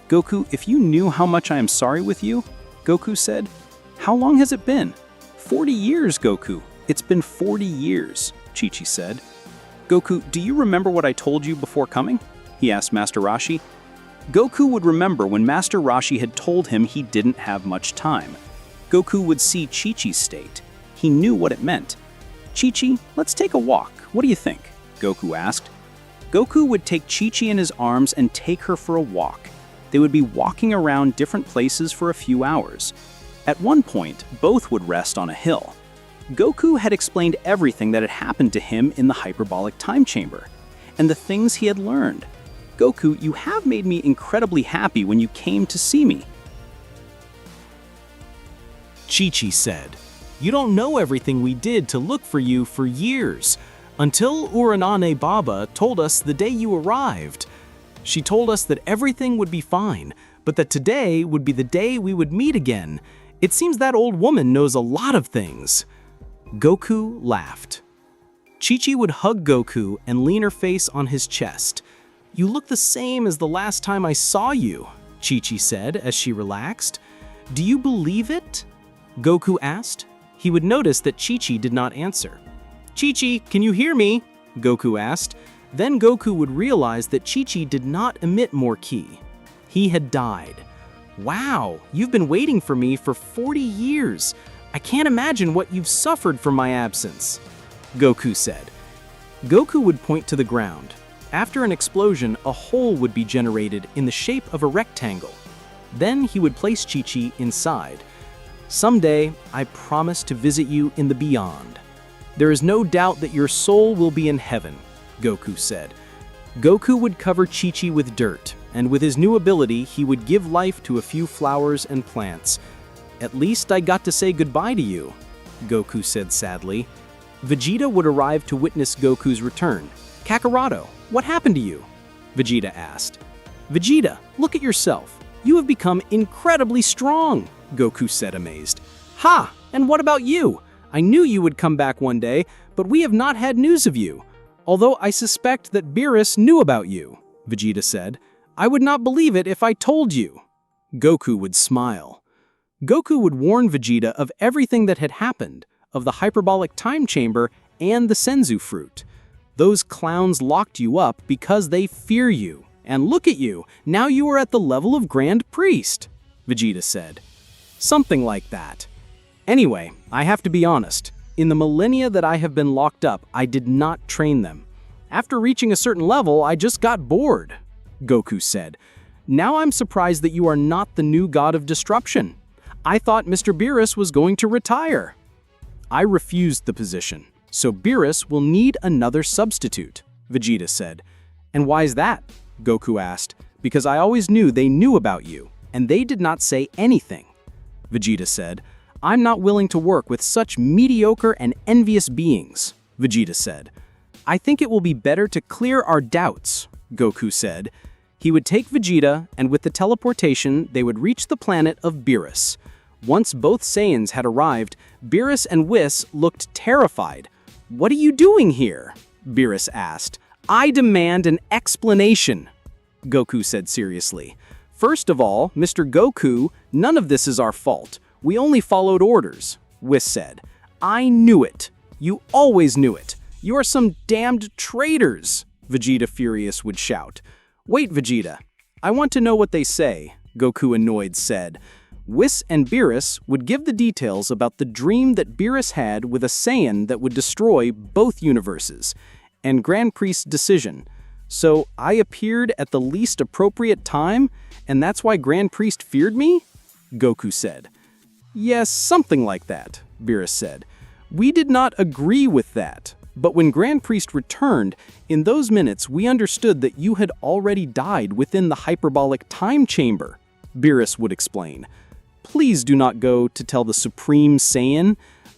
Goku, if you knew how much I am sorry with you, Goku said. How long has it been? 40 years, Goku. It's been 40 years, Chi-Chi said. Goku, do you remember what I told you before coming? He asked Master Roshi. Goku would remember when Master Roshi had told him he didn't have much time. Goku would see Chi-Chi's state. He knew what it meant. Chi-Chi, let's take a walk. What do you think? Goku asked. Goku would take Chi-Chi in his arms and take her for a walk. They would be walking around different places for a few hours. At one point, both would rest on a hill. Goku had explained everything that had happened to him in the hyperbolic time chamber, and the things he had learned. Goku, you have made me incredibly happy when you came to see me. Chi-Chi said, "You don't know everything we did to look for you for years, until Uranane Baba told us the day you arrived. She told us that everything would be fine, but that today would be the day we would meet again. It seems that old woman knows a lot of things." Goku laughed. Chi-Chi would hug Goku and lean her face on his chest. "You look the same as the last time I saw you," Chi-Chi said as she relaxed. "Do you believe it?" Goku asked. He would notice that Chi-Chi did not answer. "Chi-Chi, can you hear me?" Goku asked. Then Goku would realize that Chi-Chi did not emit more ki. He had died. "Wow, you've been waiting for me for 40 years. I can't imagine what you've suffered from my absence," Goku said. Goku would point to the ground. After an explosion, a hole would be generated in the shape of a rectangle. Then he would place Chi-Chi inside. "Someday, I promise to visit you in the beyond. There is no doubt that your soul will be in heaven," Goku said. Goku would cover Chi-Chi with dirt, and with his new ability, he would give life to a few flowers and plants. "At least I got to say goodbye to you," Goku said sadly. Vegeta would arrive to witness Goku's return. "Kakarotto, what happened to you?" Vegeta asked. "Vegeta, look at yourself. You have become incredibly strong," Goku said amazed. "Ha! And what about you? I knew you would come back one day, but we have not had news of you. Although I suspect that Beerus knew about you," Vegeta said. "I would not believe it if I told you." Goku would smile. Goku would warn Vegeta of everything that had happened, of the hyperbolic time chamber and the Senzu fruit. "Those clowns locked you up because they fear you. And look at you, now you are at the level of Grand Priest," Vegeta said. "Something like that. Anyway, I have to be honest. In the millennia that I have been locked up, I did not train them. After reaching a certain level, I just got bored," Goku said. "Now I'm surprised that you are not the new god of disruption. I thought Mr. Beerus was going to retire." "I refused the position, so Beerus will need another substitute," Vegeta said. "And why is that?" Goku asked. "Because I always knew they knew about you, and they did not say anything." Vegeta said. "I'm not willing to work with such mediocre and envious beings," Vegeta said. "I think it will be better to clear our doubts," Goku said. He would take Vegeta, and with the teleportation, they would reach the planet of Beerus. Once both Saiyans had arrived, Beerus and Whis looked terrified. "What are you doing here?" Beerus asked. "I demand an explanation," Goku said seriously. "First of all, Mr. Goku, none of this is our fault. We only followed orders," Whis said. "I knew it. You always knew it. You are some damned traitors," Vegeta furious would shout. "Wait, Vegeta. I want to know what they say," Goku annoyed said. Whis and Beerus would give the details about the dream that Beerus had with a Saiyan that would destroy both universes, and Grand Priest's decision. "So I appeared at the least appropriate time, and that's why Grand Priest feared me?" Goku said. "Yes, something like that," Beerus said. "We did not agree with that, but when Grand Priest returned, in those minutes we understood that you had already died within the hyperbolic time chamber," Beerus would explain. "Please do not go to tell the Supreme Saiyan.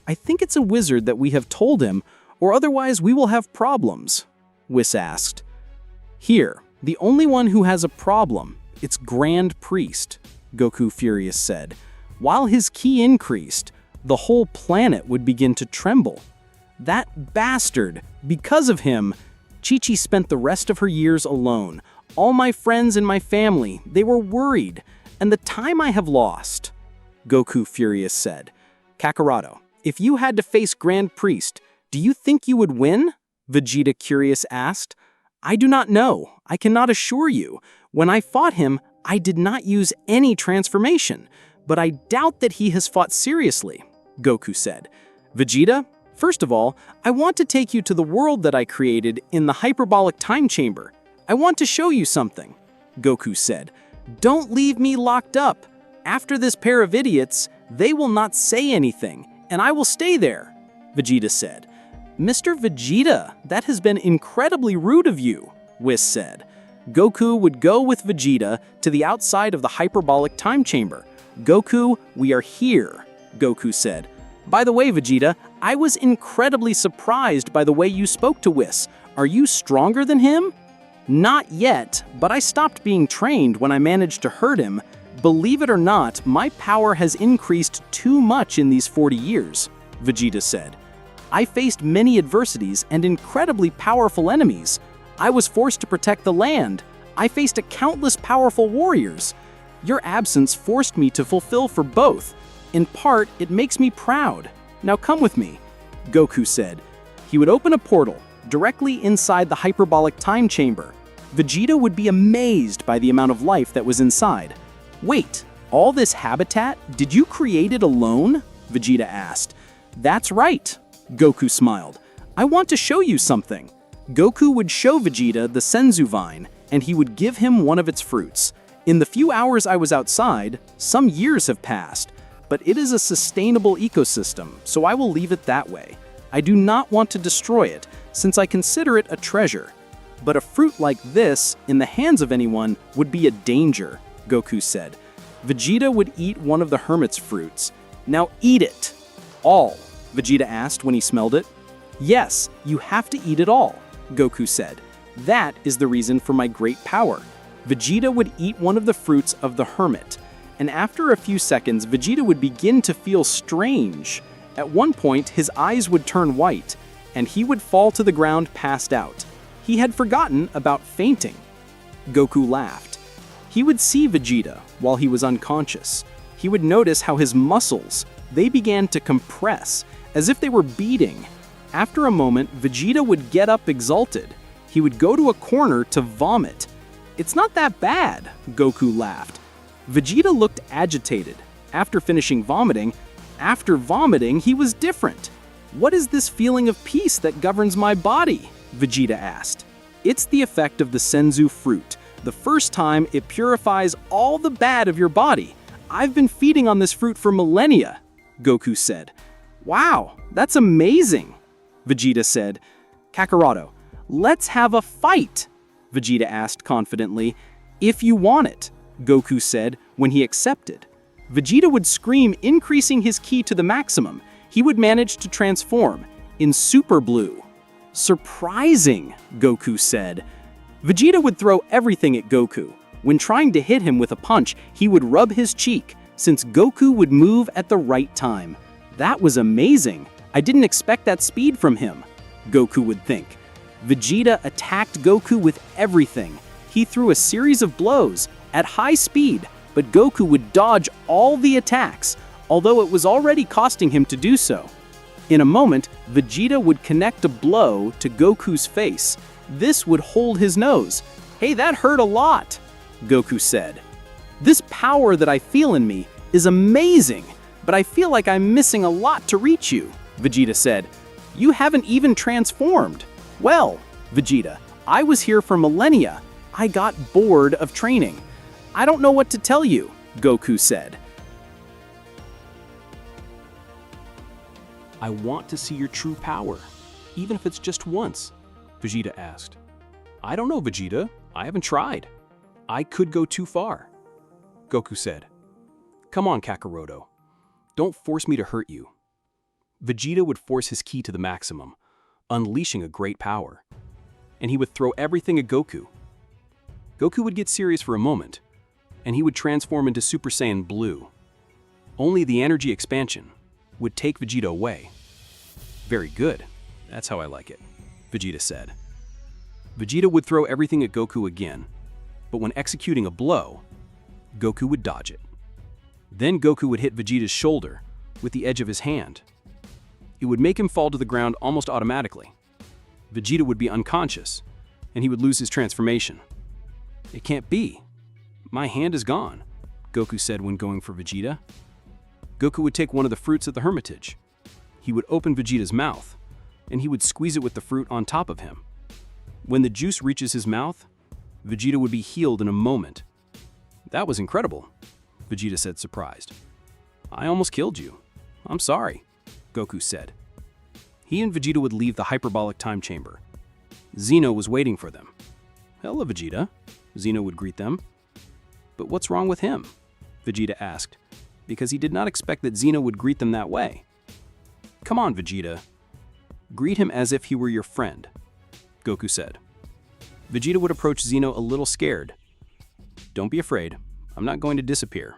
I think it's a wizard that we have told him, or otherwise we will have problems," Whis asked. "Here, the only one who has a problem, it's Grand Priest," Goku furious said. While his ki increased, the whole planet would begin to tremble. "That bastard! Because of him, Chi-Chi spent the rest of her years alone. All my friends and my family, they were worried. And the time I have lost," Goku furious said. "Kakarotto, if you had to face Grand Priest, do you think you would win?" Vegeta curious asked. "I do not know. I cannot assure you. When I fought him, I did not use any transformation. But I doubt that he has fought seriously," Goku said. "Vegeta, First of all, I want to take you to the world that I created in the hyperbolic time chamber. I want to show you something, Goku said. Don't leave me locked up. After this pair of idiots, they will not say anything, and I will stay there, Vegeta said. Mr. Vegeta, that has been incredibly rude of you, Whis said. Goku would go with Vegeta to the outside of the hyperbolic time chamber. Goku, we are here, Goku said. By the way, Vegeta, I was incredibly surprised by the way you spoke to Whis. Are you stronger than him? Not yet, but I stopped being trained when I managed to hurt him. Believe it or not, my power has increased too much in these 40 years, Vegeta said. I faced many adversities and incredibly powerful enemies. I was forced to protect the land. I faced a countless powerful warriors. Your absence forced me to fulfill for both. In part, it makes me proud. Now come with me, Goku said. He would open a portal directly inside the hyperbolic time chamber. Vegeta would be amazed by the amount of life that was inside. Wait, all this habitat, did you create it alone? Vegeta asked. That's right, Goku smiled. I want to show you something. Goku would show Vegeta the Senzu vine, and he would give him one of its fruits. In the few hours I was outside, some years have passed, but it is a sustainable ecosystem, so I will leave it that way. I do not want to destroy it, since I consider it a treasure. But a fruit like this, in the hands of anyone, would be a danger, Goku said. Vegeta would eat one of the hermit's fruits. Now eat it. All, Vegeta asked when he smelled it. Yes, you have to eat it all, Goku said. That is the reason for my great power. Vegeta would eat one of the fruits of the hermit, and after a few seconds, Vegeta would begin to feel strange. At one point, his eyes would turn white, and he would fall to the ground passed out. He had forgotten about fainting. Goku laughed. He would see Vegeta while he was unconscious. He would notice how his muscles, they began to compress, as if they were beating. After a moment, Vegeta would get up exalted. He would go to a corner to vomit. It's not that bad, Goku laughed. Vegeta looked agitated. After finishing vomiting, he was different. What is this feeling of peace that governs my body? Vegeta asked. It's the effect of the Senzu fruit. The first time, it purifies all the bad of your body. I've been feeding on this fruit for millennia, Goku said. Wow, that's amazing, Vegeta said. Kakarotto, let's have a fight, Vegeta asked confidently. If you want it, Goku said when he accepted. Vegeta would scream, increasing his ki to the maximum. He would manage to transform in Super Blue. Surprising, Goku said. Vegeta would throw everything at Goku. When trying to hit him with a punch, he would rub his cheek, since Goku would move at the right time. That was amazing. I didn't expect that speed from him, Goku would think. Vegeta attacked Goku with everything. He threw a series of blows at high speed, but Goku would dodge all the attacks, although it was already costing him to do so. In a moment, Vegeta would connect a blow to Goku's face. This would hold his nose. Hey, that hurt a lot, Goku said. This power that I feel in me is amazing, but I feel like I'm missing a lot to reach you, Vegeta said. You haven't even transformed. Well, Vegeta, I was here for millennia. I got bored of training. I don't know what to tell you, Goku said. I want to see your true power, even if it's just once, Vegeta asked. I don't know, Vegeta. I haven't tried. I could go too far, Goku said. Come on, Kakaroto. Don't force me to hurt you. Vegeta would force his ki to the maximum, unleashing a great power. And he would throw everything at Goku. Goku would get serious for a moment, and he would transform into Super Saiyan Blue. Only the energy expansion would take Vegeta away. Very good. That's how I like it, Vegeta said. Vegeta would throw everything at Goku again, but when executing a blow, Goku would dodge it. Then Goku would hit Vegeta's shoulder with the edge of his hand. It would make him fall to the ground almost automatically. Vegeta would be unconscious, and he would lose his transformation. It can't be. My hand is gone, Goku said when going for Vegeta. Goku would take one of the fruits of the hermitage. He would open Vegeta's mouth, and he would squeeze it with the fruit on top of him. When the juice reaches his mouth, Vegeta would be healed in a moment. "That was incredible," Vegeta said, surprised. "I almost killed you. I'm sorry," Goku said. He and Vegeta would leave the hyperbolic time chamber. Zeno was waiting for them. "Hello, Vegeta," Zeno would greet them. "But what's wrong with him?" Vegeta asked, because he did not expect that Zeno would greet them that way. "Come on, Vegeta. Greet him as if he were your friend," Goku said. Vegeta would approach Zeno a little scared. "Don't be afraid. I'm not going to disappear,"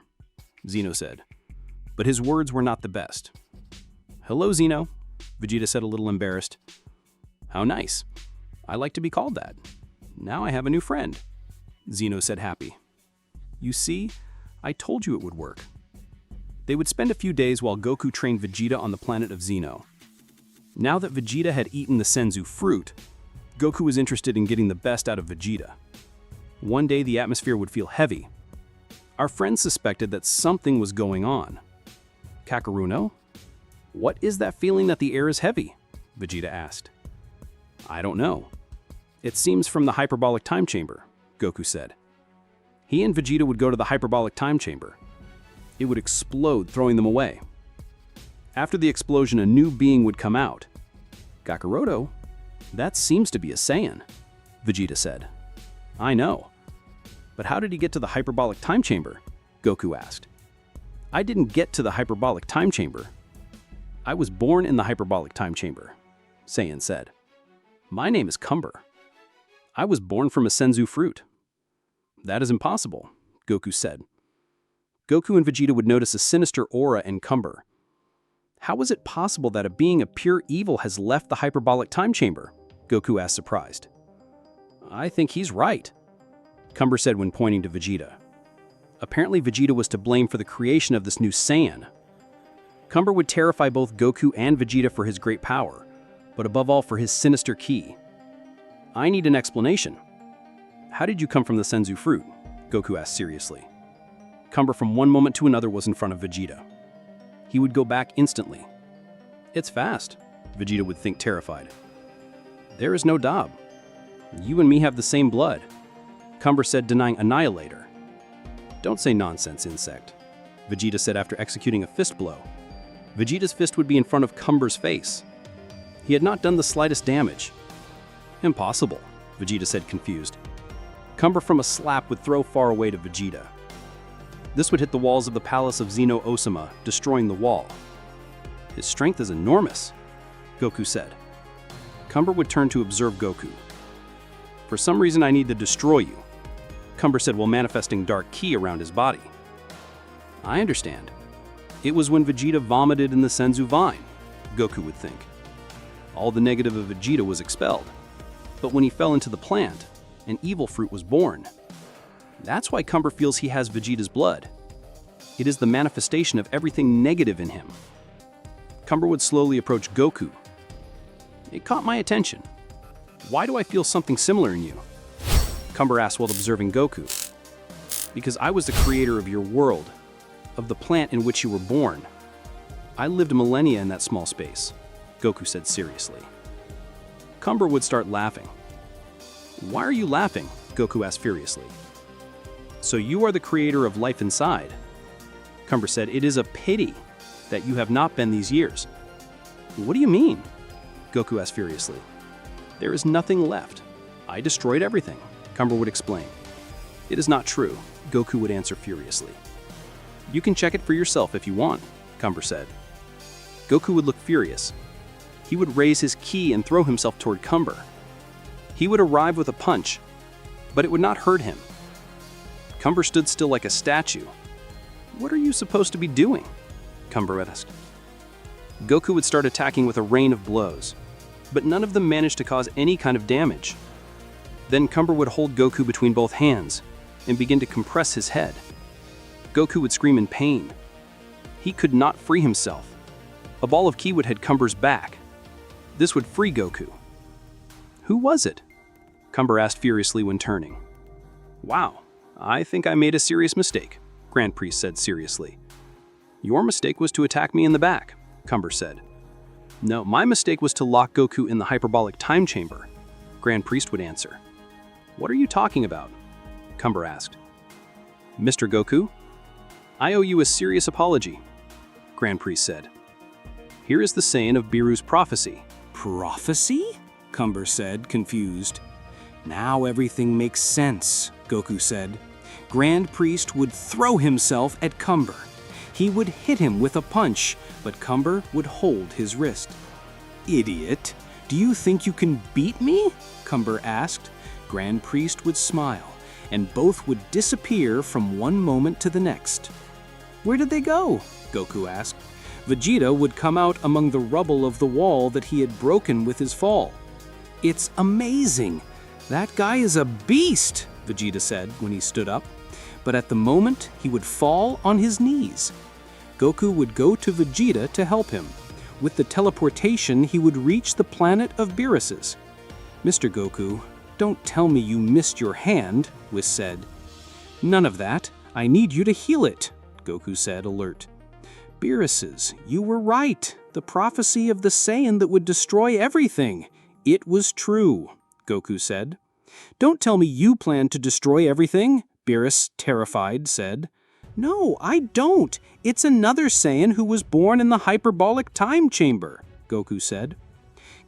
Zeno said. But his words were not the best. "Hello, Zeno," Vegeta said, a little embarrassed. "How nice. I like to be called that. Now I have a new friend," Zeno said, happy. "You see, I told you it would work." They would spend a few days while Goku trained Vegeta on the planet of Zeno. Now that Vegeta had eaten the senzu fruit, Goku was interested in getting the best out of Vegeta. One day the atmosphere would feel heavy. Our friends suspected that something was going on. "Kakaruno, what is that feeling that the air is heavy?" Vegeta asked. "I don't know. It seems from the hyperbolic time chamber," Goku said. He and Vegeta would go to the hyperbolic time chamber. It would explode, throwing them away. After the explosion, a new being would come out. "Kakaroto, that seems to be a Saiyan," Vegeta said. "I know. But how did he get to the hyperbolic time chamber?" Goku asked. "I didn't get to the hyperbolic time chamber. I was born in the hyperbolic time chamber," Saiyan said. "My name is Cumber. I was born from a senzu fruit." "That is impossible," Goku said. Goku and Vegeta would notice a sinister aura in Cumber. "How is it possible that a being of pure evil has left the hyperbolic time chamber?" Goku asked, surprised. "I think he's right," Cumber said when pointing to Vegeta. Apparently Vegeta was to blame for the creation of this new Saiyan. Cumber would terrify both Goku and Vegeta for his great power, but above all for his sinister ki. "I need an explanation. How did you come from the senzu fruit?" Goku asked seriously. Cumber from one moment to another was in front of Vegeta. He would go back instantly. "It's fast," Vegeta would think, terrified. "There is no doubt. You and me have the same blood," Cumber said, denying Annihilator. "Don't say nonsense, insect," Vegeta said after executing a fist blow. Vegeta's fist would be in front of Cumber's face. He had not done the slightest damage. "Impossible," Vegeta said, confused. Cumber from a slap would throw far away to Vegeta. This would hit the walls of the palace of Zeno Osama, destroying the wall. "His strength is enormous," Goku said. Cumber would turn to observe Goku. "For some reason I need to destroy you," Cumber said while manifesting dark ki around his body. "I understand. It was when Vegeta vomited in the senzu vine," Goku would think. All the negative of Vegeta was expelled. But when he fell into the plant, an evil fruit was born. That's why Cumber feels he has Vegeta's blood. It is the manifestation of everything negative in him. Cumber would slowly approach Goku. "It caught my attention. Why do I feel something similar in you?" Cumber asked while observing Goku. "Because I was the creator of your world, of the plant in which you were born. I lived millennia in that small space," Goku said seriously. Cumber would start laughing. "Why are you laughing?" Goku asked furiously. "So you are the creator of life inside." Cumber said, "It is a pity that you have not been these years." "What do you mean?" Goku asked furiously. "There is nothing left. I destroyed everything," Cumber would explain. "It is not true," Goku would answer furiously. "You can check it for yourself if you want," Cumber said. Goku would look furious. He would raise his ki and throw himself toward Cumber. He would arrive with a punch, but it would not hurt him. Cumber stood still like a statue. "What are you supposed to be doing?" Cumber asked. Goku would start attacking with a rain of blows, but none of them managed to cause any kind of damage. Then Cumber would hold Goku between both hands and begin to compress his head. Goku would scream in pain. He could not free himself. A ball of ki would hit Cumber's back. This would free Goku. "Who was it?" Cumber asked furiously when turning. "Wow, I think I made a serious mistake," Grand Priest said seriously. "Your mistake was to attack me in the back," Cumber said. No, my mistake was to lock Goku in the hyperbolic time chamber, Grand Priest would answer. What are you talking about? Cumber asked. Mr. Goku, I owe you a serious apology, Grand Priest said. Here is the saying of Beerus' prophecy. Prophecy? Cumber said, confused. Now everything makes sense, Goku said. Grand Priest would throw himself at Cumber. He would hit him with a punch, but Cumber would hold his wrist. Idiot! Do you think you can beat me? Cumber asked. Grand Priest would smile, and both would disappear from one moment to the next. Where did they go? Goku asked. Vegeta would come out among the rubble of the wall that he had broken with his fall. It's amazing! That guy is a beast, Vegeta said when he stood up. But at the moment, he would fall on his knees. Goku would go to Vegeta to help him. With the teleportation, he would reach the planet of Beerus's. Mr. Goku, don't tell me you missed your hand, Whis said. None of that. I need you to heal it, Goku said, alert. Beerus's, you were right. The prophecy of the Saiyan that would destroy everything. It was true, Goku said. Don't tell me you plan to destroy everything, Beerus, terrified, said. No, I don't. It's another Saiyan who was born in the hyperbolic time chamber, Goku said.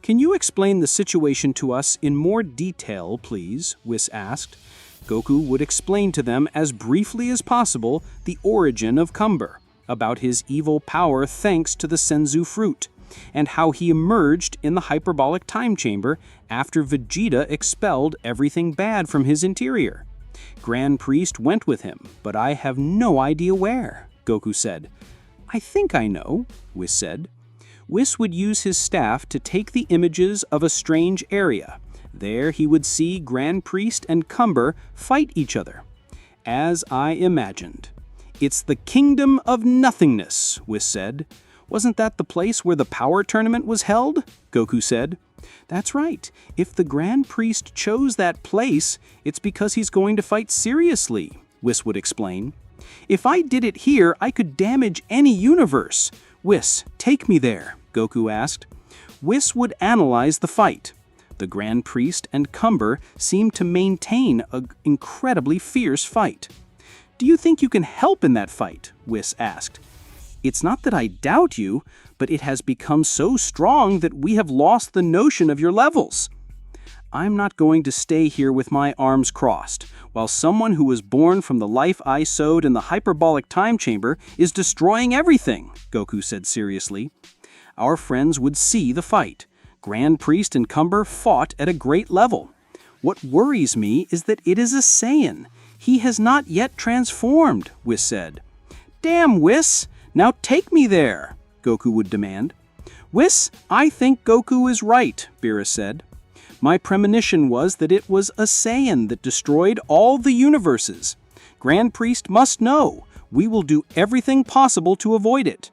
Can you explain the situation to us in more detail, please? Whis asked. Goku would explain to them as briefly as possible the origin of Cumber, about his evil power thanks to the Senzu fruit, and how he emerged in the hyperbolic time chamber after Vegeta expelled everything bad from his interior. Grand Priest went with him, but I have no idea where, Goku said. I think I know, Whis said. Whis would use his staff to take the images of a strange area. There he would see Grand Priest and Cumber fight each other. As I imagined. It's the Kingdom of Nothingness, Whis said. Wasn't that the place where the power tournament was held? Goku said. That's right. If the Grand Priest chose that place, it's because he's going to fight seriously, Whis would explain. If I did it here, I could damage any universe. Whis, take me there, Goku asked. Whis would analyze the fight. The Grand Priest and Cumber seemed to maintain an incredibly fierce fight. Do you think you can help in that fight? Whis asked. It's not that I doubt you, but it has become so strong that we have lost the notion of your levels. I'm not going to stay here with my arms crossed, while someone who was born from the life I sowed in the hyperbolic time chamber is destroying everything, Goku said seriously. Our friends would see the fight. Grand Priest and Cumber fought at a great level. What worries me is that it is a Saiyan. He has not yet transformed, Whis said. Damn, Whis! Now take me there, Goku would demand. Whis, I think Goku is right, Beerus said. My premonition was that it was a Saiyan that destroyed all the universes. Grand Priest must know. We will do everything possible to avoid it.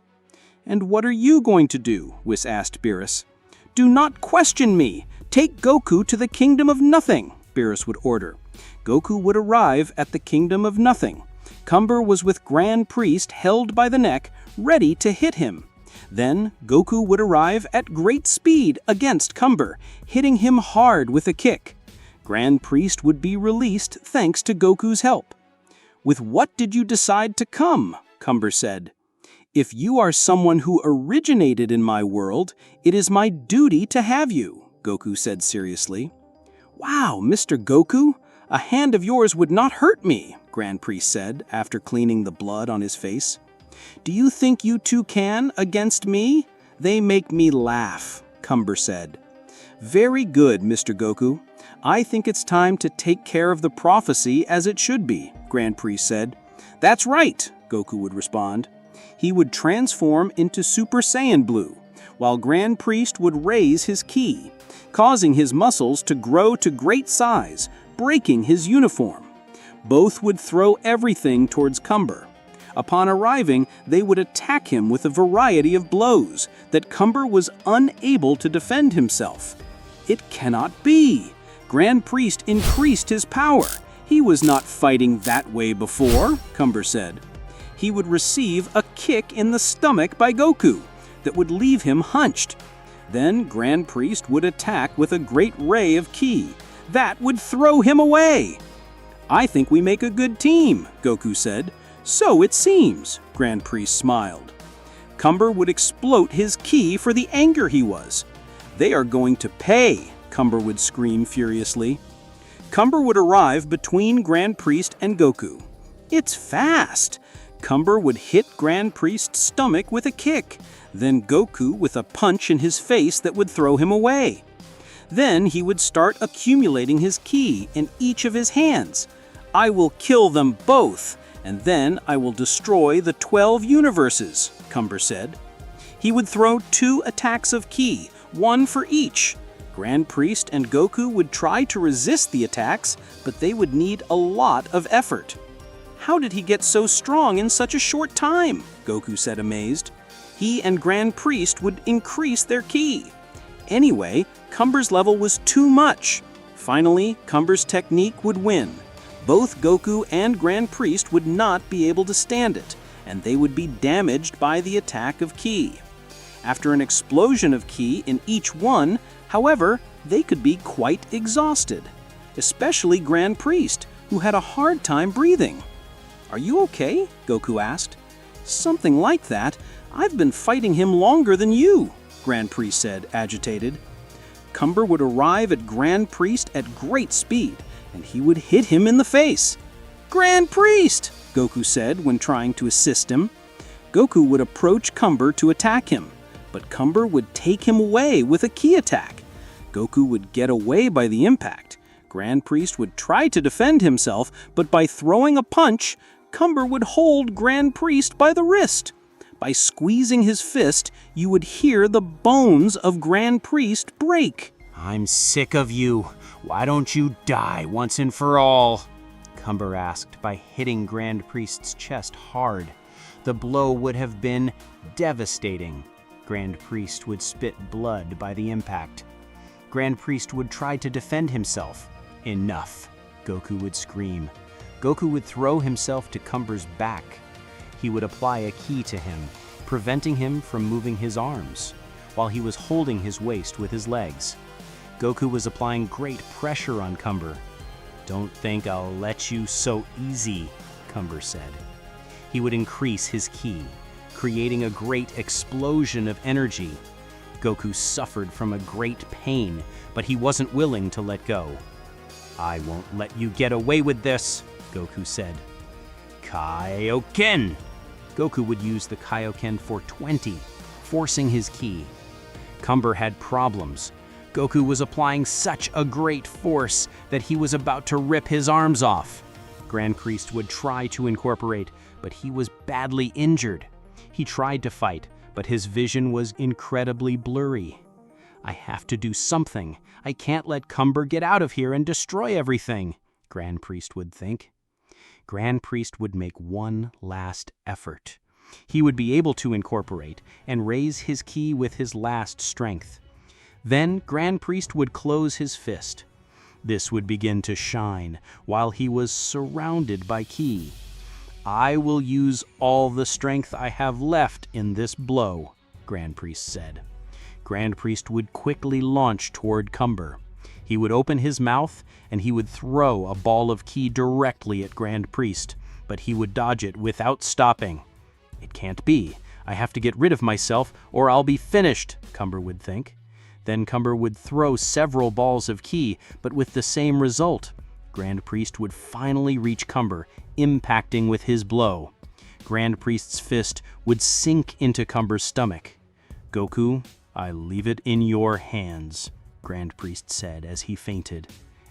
And what are you going to do? Whis asked Beerus. Do not question me. Take Goku to the Kingdom of Nothing, Beerus would order. Goku would arrive at the Kingdom of Nothing. Cumber was with Grand Priest held by the neck, ready to hit him. Then Goku would arrive at great speed against Cumber, hitting him hard with a kick. Grand Priest would be released thanks to Goku's help. With what did you decide to come? Cumber said. If you are someone who originated in my world, it is my duty to have you, Goku said seriously. Wow, Mr. Goku, a hand of yours would not hurt me, Grand Priest said after cleaning the blood on his face. Do you think you two can against me? They make me laugh, Cumber said. Very good, Mr. Goku. I think it's time to take care of the prophecy as it should be, Grand Priest said. That's right, Goku would respond. He would transform into Super Saiyan Blue, while Grand Priest would raise his ki, causing his muscles to grow to great size, breaking his uniform. Both would throw everything towards Cumber. Upon arriving, they would attack him with a variety of blows that Cumber was unable to defend himself. It cannot be! Grand Priest increased his power. He was not fighting that way before, Cumber said. He would receive a kick in the stomach by Goku that would leave him hunched. Then Grand Priest would attack with a great ray of ki. That would throw him away. "I think we make a good team," Goku said. "So it seems," Grand Priest smiled. Cumber would explode his ki for the anger he was. "They are going to pay," Cumber would scream furiously. Cumber would arrive between Grand Priest and Goku. "It's fast!" Cumber would hit Grand Priest's stomach with a kick, then Goku with a punch in his face that would throw him away. Then he would start accumulating his ki in each of his hands. "I will kill them both, and then I will destroy the 12 universes," Cumber said. He would throw 2 attacks of ki, 1 for each. Grand Priest and Goku would try to resist the attacks, but they would need a lot of effort. "How did he get so strong in such a short time?" Goku said, amazed. He and Grand Priest would increase their ki. Anyway, Cumber's level was too much. Finally, Cumber's technique would win. Both Goku and Grand Priest would not be able to stand it, and they would be damaged by the attack of ki. After an explosion of ki in each one, however, they could be quite exhausted, especially Grand Priest, who had a hard time breathing. "Are you okay?" Goku asked. "Something like that. I've been fighting him longer than you," Grand Priest said, agitated. Cumber would arrive at Grand Priest at great speed, and he would hit him in the face. "Grand Priest!" Goku said when trying to assist him. Goku would approach Cumber to attack him, but Cumber would take him away with a ki attack. Goku would get away by the impact. Grand Priest would try to defend himself, but by throwing a punch, Cumber would hold Grand Priest by the wrist. By squeezing his fist, you would hear the bones of Grand Priest break. "I'm sick of you. Why don't you die once and for all?" Cumber asked by hitting Grand Priest's chest hard. The blow would have been devastating. Grand Priest would spit blood by the impact. Grand Priest would try to defend himself. "Enough," Goku would scream. Goku would throw himself to Cumber's back. He would apply a ki to him, preventing him from moving his arms, while he was holding his waist with his legs. Goku was applying great pressure on Cumber. "Don't think I'll let you so easy," Cumber said. He would increase his ki, creating a great explosion of energy. Goku suffered from a great pain, but he wasn't willing to let go. "I won't let you get away with this," Goku said. "Kaioken!" Goku would use the Kaioken for 20, forcing his ki. Cumber had problems. Goku was applying such a great force that he was about to rip his arms off. Grand Priest would try to incorporate, but he was badly injured. He tried to fight, but his vision was incredibly blurry. "I have to do something. I can't let Cumber get out of here and destroy everything," Grand Priest would think. Grand Priest would make one last effort. He would be able to incorporate and raise his ki with his last strength. Then Grand Priest would close his fist. This would begin to shine while he was surrounded by ki. "I will use all the strength I have left in this blow," Grand Priest said. Grand Priest would quickly launch toward Cumber. He would open his mouth and he would throw a ball of ki directly at Grand Priest, but he would dodge it without stopping. "It can't be. I have to get rid of myself or I'll be finished," Cumber would think. Then Cumber would throw several balls of ki, but with the same result. Grand Priest would finally reach Cumber, impacting with his blow. Grand Priest's fist would sink into Cumber's stomach. "Goku, I leave it in your hands," Grand Priest said as he fainted,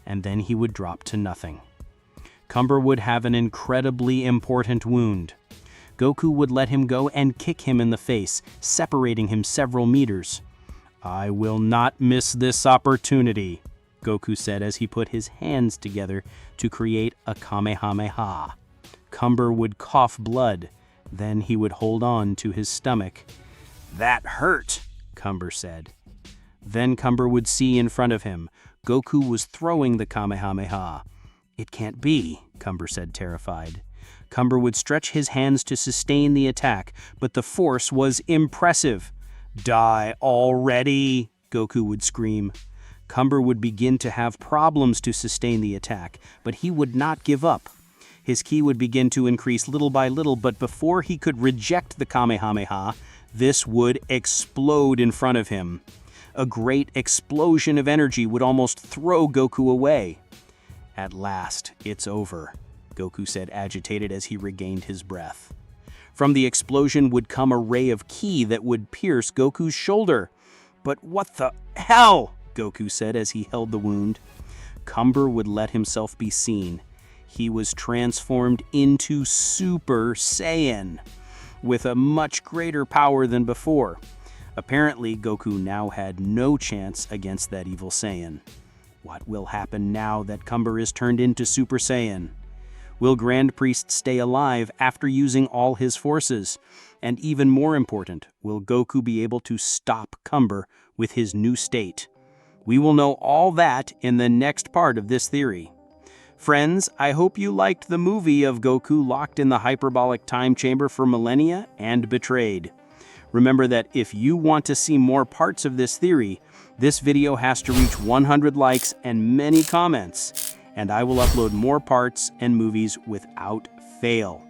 and then he would drop to nothing. Cumber would have an incredibly important wound. Goku would let him go and kick him in the face, separating him several meters. "I will not miss this opportunity," Goku said as he put his hands together to create a Kamehameha. Cumber would cough blood, then he would hold on to his stomach. "That hurt," Cumber said. Then Cumber would see in front of him. Goku was throwing the Kamehameha. "It can't be," Cumber said, terrified. Cumber would stretch his hands to sustain the attack, but the force was impressive. Die already, Goku would scream. Cumber would begin to have problems to sustain the attack, but he would not give up. His ki would begin to increase little by little, but before he could reject the Kamehameha, this would explode in front of him. A great explosion of energy would almost throw Goku away. At last, it's over, Goku said, agitated as he regained his breath. From the explosion would come a ray of ki that would pierce Goku's shoulder. But what the hell? Goku said as he held the wound. Cumber would let himself be seen. He was transformed into Super Saiyan, with a much greater power than before. Apparently, Goku now had no chance against that evil Saiyan. What will happen now that Cumber is turned into Super Saiyan? Will Grand Priest stay alive after using all his forces? And even more important, will Goku be able to stop Cumber with his new state? We will know all that in the next part of this theory. Friends, I hope you liked the movie of Goku locked in the hyperbolic time chamber for millennia and betrayed. Remember that if you want to see more parts of this theory, this video has to reach 100 likes and many comments, and I will upload more parts and movies without fail.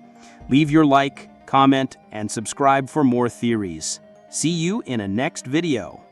Leave your like, comment, and subscribe for more theories. See you in a next video.